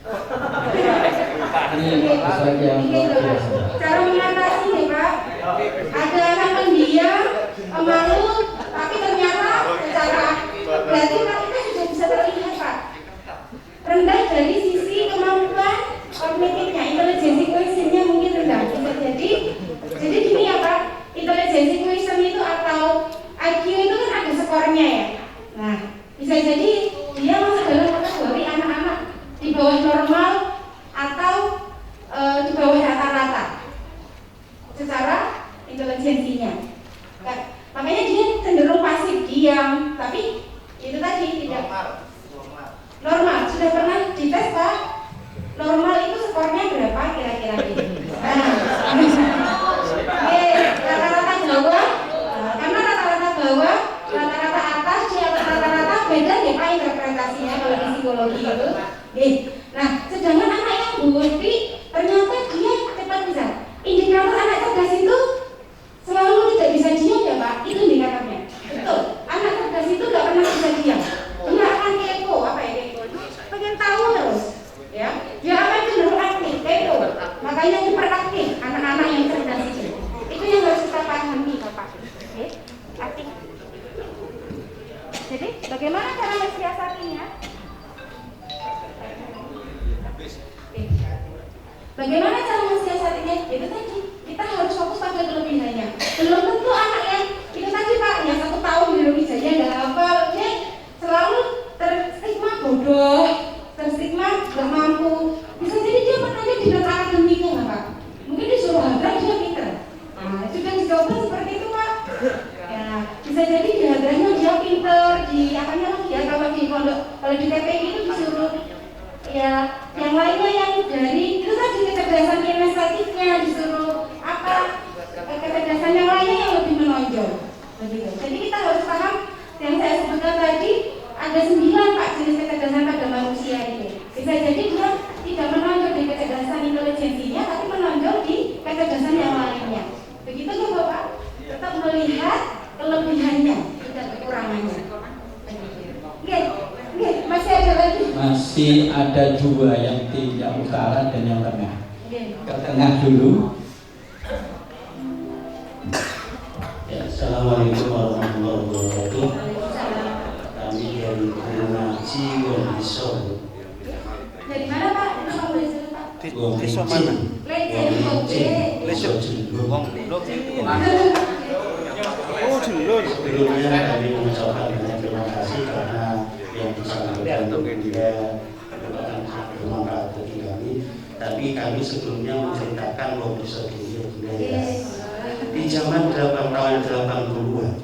Ini pesan yang luar biasa. Cara mengatasi nih Pak, ada anak pendiam, pemalu, tapi ternyata secara berarti Pak kita sudah bisa terlihat Pak rendah dari sisi kemampuan kognitifnya, intelijensi quotient-nya mungkin rendah. Bisa jadi gini ya Pak, intelijensi quotient itu atau IQ itu kan ada skornya ya. Nah, bisa jadi dia masuk dalam kategori anak-anak di bawah normal atau di bawah rata-rata secara intelijensinya. Nah, makanya dia cenderung pasif, diam, tapi itu tadi tidak normal. Sudah pernah dites Pak? Normal itu skornya berapa kira-kira gitu? Rata-rata bawah, karena rata-rata bawah, rata-rata atas, rata-rata beda deh Pak interpretasinya kalau di psikologi itu. Nah, sedangkan anak yang budi ternyata dia cepat bisa. Indikator anak cerdas itu selalu tidak bisa diam ya Pak, itu indikatornya. Betul. Anak cerdas itu nggak pernah bisa diam. Dia akan kepo, apa ya kepo? Pengen tahu terus, ya. Dia akan cenderung aktif, kepo. Makanya hiperaktif anak-anak yang cerdas itu. Itu yang harus kita pahami Bapak. Oke, aktif. Jadi bagaimana cara mensiasatinya? Bagaimana cara mensiasatinya? Itu tadi kita harus fokus pada kelebihannya. Belum tentu anak yang itu tadi Pak, yang 1 tahun di Indonesia nggak hafal, dia selalu terstigma bodoh, terstigma nggak mampu. Bisa jadi dia menanya di dalam akademiknya nggak Pak? Mungkin disuruh hafal dia pinter. Nah, sudah dicoba seperti itu Pak. Ya, bisa jadi di hadrahnya dia pinter, di apanya lagi ya kalau di pondok, kalau di TPI itu disuruh ya yang lainnya yang dari itu tadi kecerdasan kinestetiknya disuruh apa kecerdasan yang lainnya yang lebih menonjol begitu. Jadi kita harus paham yang saya sebutkan tadi ada 9 Pak jenis kecerdasan pada manusia ini. Bisa jadi dia tidak menonjol melihat kelebihannya dan kekurangannya. Oke, masih ada lagi? Masih ada dua, yang yang utara dan yang tengah. Ke tengah dulu. Ya, Assalamualaikum warahmatullahi wabarakatuh. Kami dari Ngaji Wondiso. Dari mana Pak? Desa mana? Sebelumnya kami mengucapkan banyak terima kasih karena yang disampaikan dia merupakan bermanfaat bagi kami. Tapi kami sebelumnya menceritakan Wondiso dulu ya. Di zaman 80-an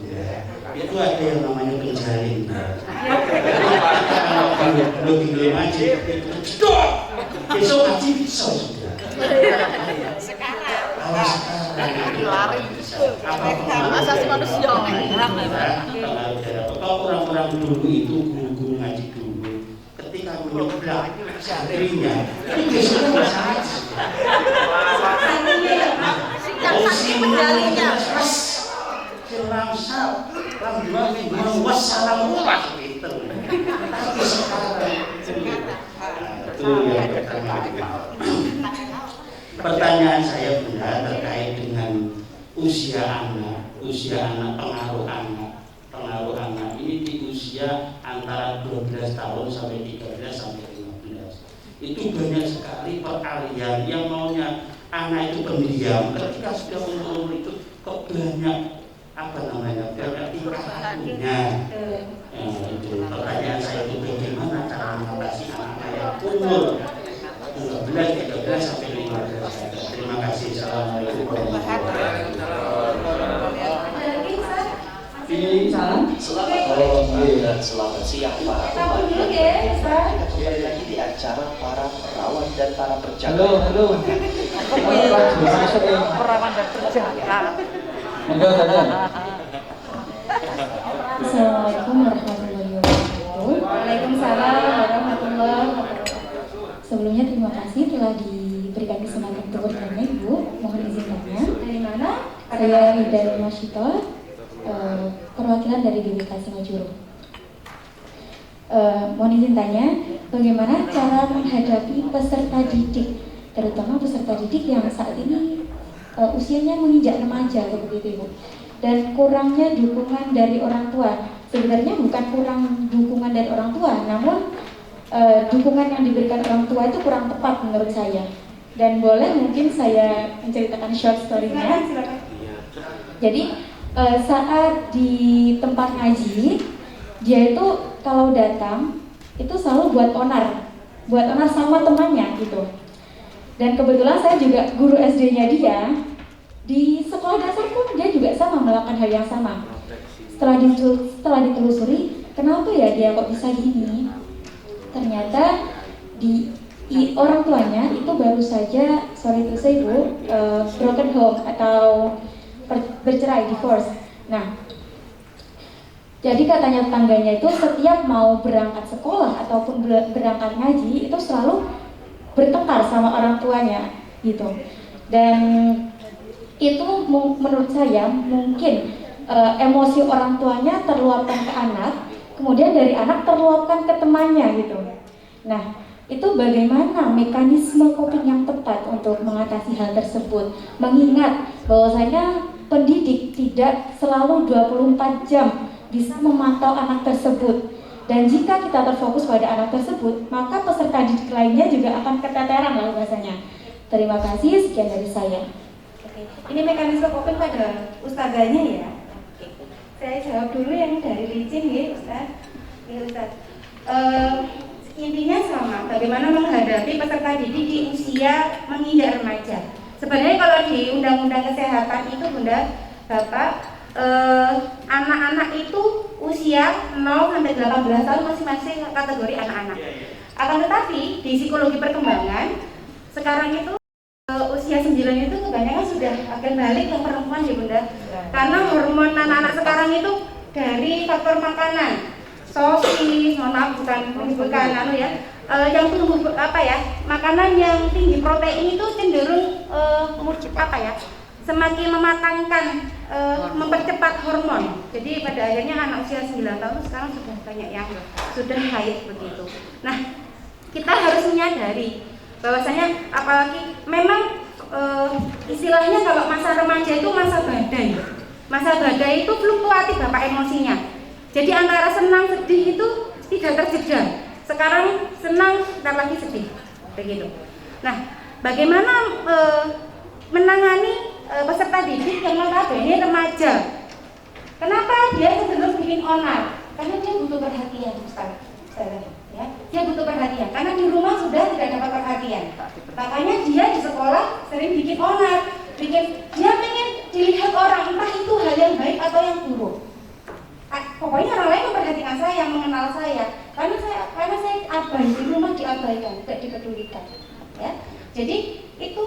ya, itu ada yang namanya penjalin. Kalau belum tinggal ngaji, besok ngaji bisa sudah. Kalau sekarang asasi manusia. Kalau orang-orang dulu itu guru-guru ngaji dulu, ketika menyeblak santrinya, itu besoknya masa ngaji. Santri penjalinya. Wassalamualaikum itu. Tapi sekarang itu yang pertama. Pertanyaan saya Bunda terkait dengan usia anak pengaruh anak ini di usia antara 12 tahun sampai 13 sampai 15. Itu banyak sekali peralihan yang maunya anak itu pendiam, ketika sudah umur itu kok banyak banyak tingkah lakunya. Itu pertanyaan saya itu bagaimana cara mengatasi anak-anak yang umur 12, 13 sampai 15. Terima kasih. Assalamualaikum warahmatullahi wabarakatuh. Ini salam. Selamat siang Pak. Kembali lagi di acara para perawan dan para perjaka. Halo. Perawan dan perjaka. Assalamualaikum warahmatullahi wabarakatuh. Waalaikumsalam warahmatullahi wabarakatuh. Sebelumnya terima kasih telah diberikan kesempatan untuk bertanya Ibu. Mohon izin tanya. Dari mana? Saya Ida Masyito, perwakilan dari GBK Singojuru. Mohon izin tanya, bagaimana cara menghadapi peserta didik, terutama peserta didik yang saat ini usianya menginjak remaja seperti itu Ibu, dan kurangnya dukungan dari orang tua. Sebenarnya bukan kurang dukungan dari orang tua, namun dukungan yang diberikan orang tua itu kurang tepat menurut saya. Dan boleh mungkin saya menceritakan short story-nya. Jadi saat di tempat ngaji, dia itu kalau datang itu selalu buat onar sama temannya gitu. Dan kebetulan saya juga guru SD-nya dia. Di sekolah dasar pun dia juga sama melakukan hal yang sama. Setelah ditelusuri, kenapa ya dia kok bisa gini? Ternyata orang tuanya itu baru saja, sorry to say Bu, broken home atau bercerai, divorce. Nah, jadi katanya tetangganya itu setiap mau berangkat sekolah ataupun berangkat ngaji itu selalu bertengkar sama orang tuanya gitu. Dan itu menurut saya mungkin emosi orang tuanya terluapkan ke anak, kemudian dari anak terluapkan ke temannya gitu. Nah, itu bagaimana mekanisme coping yang tepat untuk mengatasi hal tersebut, mengingat bahwasanya pendidik tidak selalu 24 jam bisa memantau anak tersebut, dan jika kita terfokus pada anak tersebut, maka peserta didik lainnya juga akan keteteran lah bahasanya. Terima kasih, sekian dari saya. Ini mekanisme coping pada ustazahnya ya. Saya jawab dulu yang dari licin ya Ustaz. Ya Ustaz. Intinya sama, bagaimana menghadapi peserta didik di usia menginjak remaja. Sebenarnya kalau di Undang-Undang Kesehatan itu Bunda, Bapak, anak-anak itu usia 0 sampai 18 tahun masing-masing kategori anak-anak. Akan tetapi di psikologi perkembangan sekarang itu usia 9 itu kebanyakan sudah akan balik ke perempuan ya Bunda. Karena hormon anak-anak sekarang itu dari faktor makanan, sosis, bukan yang tumbuh makanan yang tinggi protein itu cenderung semakin mematangkan, mempercepat hormon. Jadi pada akhirnya anak usia 9 tahun sekarang sudah banyak yang sudah haid begitu. Nah, kita harus menyadari bahwasanya apalagi memang istilahnya kalau masa remaja itu masa badai. Masa badai itu fluktuatif Bapak emosinya. Jadi antara senang sedih itu tidak terjeda. Sekarang senang, ntar lagi sedih. Begitu. Nah, bagaimana menangani peserta didik yang notabene remaja? Kenapa dia cenderung bikin onar? Karena dia butuh perhatian, Ustaz. Ya, dia butuh perhatian karena di rumah sudah tidak dapat perhatian. Makanya dia di sekolah sering bikin onar, dia pengen dilihat orang, entah itu hal yang baik atau yang buruk. Pokoknya orang lain memperhatikan saya, mengenal saya, karena saya abai di rumah, diabaikan, tidak dipedulikan. Ya, jadi itu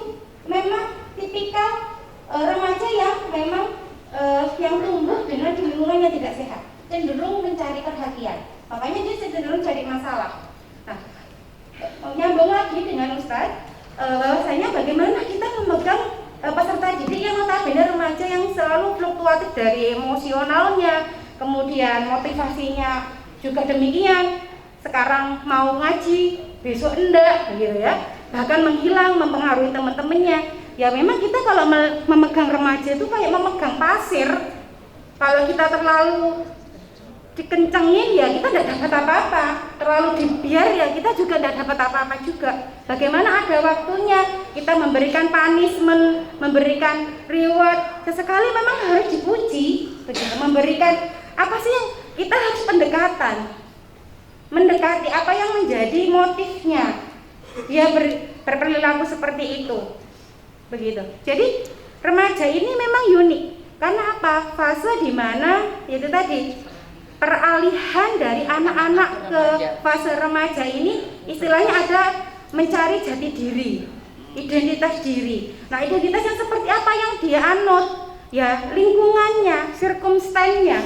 memang tipikal remaja yang memang yang tumbuh dengan lingkungan yang tidak sehat, cenderung mencari perhatian. Makanya dia cenderung cari masalah. Nah, nyambung lagi dengan Ustadz, bahwasanya bagaimana kita memegang peserta didik yang notabene remaja yang selalu fluktuatif dari emosionalnya, kemudian motivasinya juga demikian. Sekarang mau ngaji, besok enggak, gitu ya. Bahkan menghilang, mempengaruhi teman-temannya. Ya memang kita kalau memegang remaja itu kayak memegang pasir. Kalau kita terlalu dikencengin ya kita tidak dapat apa-apa, terlalu dibiar ya kita juga tidak dapat apa-apa juga. Bagaimana ada waktunya kita memberikan punishment, memberikan reward, sesekali memang harus dipuji, begitu. Memberikan apa sih yang kita harus pendekatan, mendekati apa yang menjadi motifnya dia berperilaku seperti itu, begitu. Jadi remaja ini memang unik karena apa? Fase di mana itu tadi peralihan dari anak-anak ke fase remaja ini istilahnya ada mencari jati diri, identitas diri. Nah, identitas yang seperti apa yang dia anut? Ya, lingkungannya, circumstance-nya.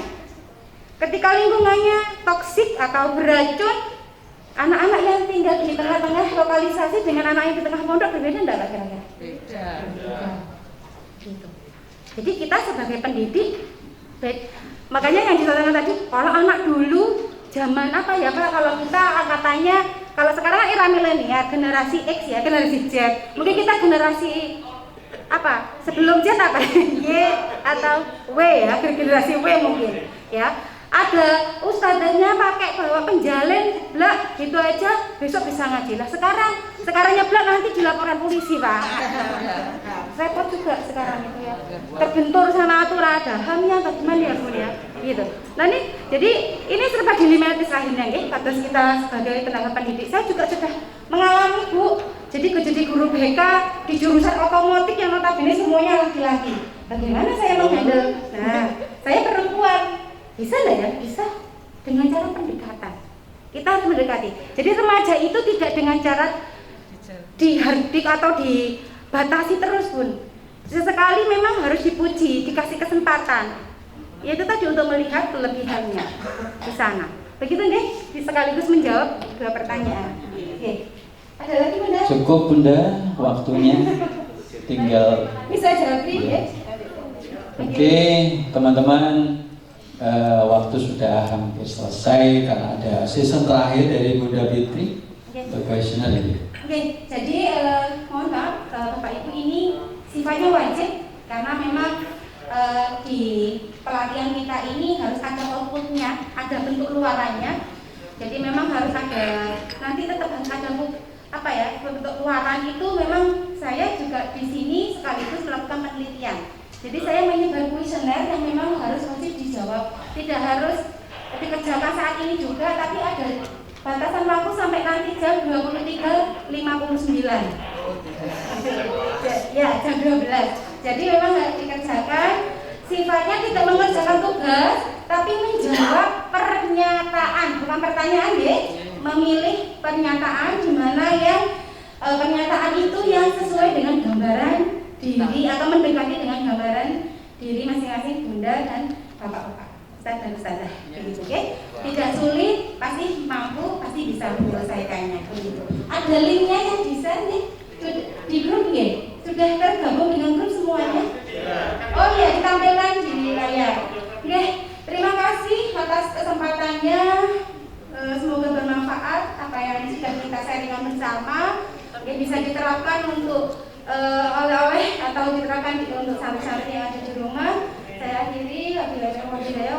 Ketika lingkungannya toksik atau beracun, anak-anak yang tinggal di tengah-tengah lokalisasi dengan anak yang di tengah pondok berbeda enggak Pak kira-kira? Beda. Gitu. Jadi kita sebagai pendidik makanya yang disampaikan tadi, kalau anak dulu zaman apa ya Pak, kalau kita angkatannya, kalau sekarang kan era milenial, generasi X ya, generasi Z. Mungkin kita generasi apa? Sebelum Z apa? Y atau W ya, generasi W mungkin ya. Ada ustadznya pakai bawa penjalin, blak gitu aja, besok bisa ngaji. Lah sekarangnya blak nanti dilaporkan polisi Pak. Repot juga sekarang itu ya. Terbentur sama aturan ada hamnya bagaimana ya Bu ya, gitu. Nah ini, jadi ini serba dilematis akhirnya nggih. Kados kita sebagai tenaga pendidik, saya juga sudah mengalami Bu. Jadi guru BK di jurusan otomotif yang notabene semuanya laki-laki. Bagaimana saya menghandle? Nah, saya perempuan. Bisa nggak ya? Bisa dengan cara pendekatan. Kita harus mendekati. Jadi remaja itu tidak dengan cara dihardik atau dibatasi terus Bun. Sesekali memang harus dipuji, dikasih kesempatan. Yaitu tadi untuk melihat kelebihannya di sana. Begitu deh, sekaligus menjawab dua pertanyaan. Oke. Ada lagi Bunda? Cukup Bunda, waktunya tinggal. Bisa jawab ya. Oke, teman-teman. Waktu sudah hampir selesai karena ada season terakhir dari Bunda Fitri. Questioner ini. Oke, jadi mohon maaf Bapak Ibu, ini sifatnya wajib karena memang di pelatihan kita ini harus ada outputnya, ada bentuk luarannya. Jadi memang harus ada, nanti tetap harus ada apa ya, bentuk luaran itu. Memang saya juga di sini sekaligus melakukan penelitian. Jadi saya menyebar kuesioner yang memang harus wajib dijawab. Tidak harus dikerjakan saat ini juga, tapi ada batasan waktu sampai nanti jam 23.59. Ya, jam 12. Jadi memang harus dikerjakan. Sifatnya tidak mengerjakan tugas, tapi menjawab pernyataan, bukan pertanyaan ya. Memilih pernyataan di mana yang pernyataan itu yang sesuai dengan gambaran diri atau mendekati dengan gambaran diri masing-masing Bunda dan Bapak-bapak, Ustaz dan Ustazah, begitu, oke? Tidak sulit, pasti mampu, pasti bisa menyelesaikannya, begitu. Ada linknya yang di share nih di grup ya, sudah tergabung dengan grup semuanya? Oh iya, ditampilkan di layar. Oke, terima kasih atas kesempatannya. Semoga bermanfaat apa yang sudah kita sharingkan bersama. Bisa diterapkan untuk oleh-oleh atau diterapkan untuk santri-santri yang ada di rumah. Saya akhiri, wabillahi taufiq wal hidayah.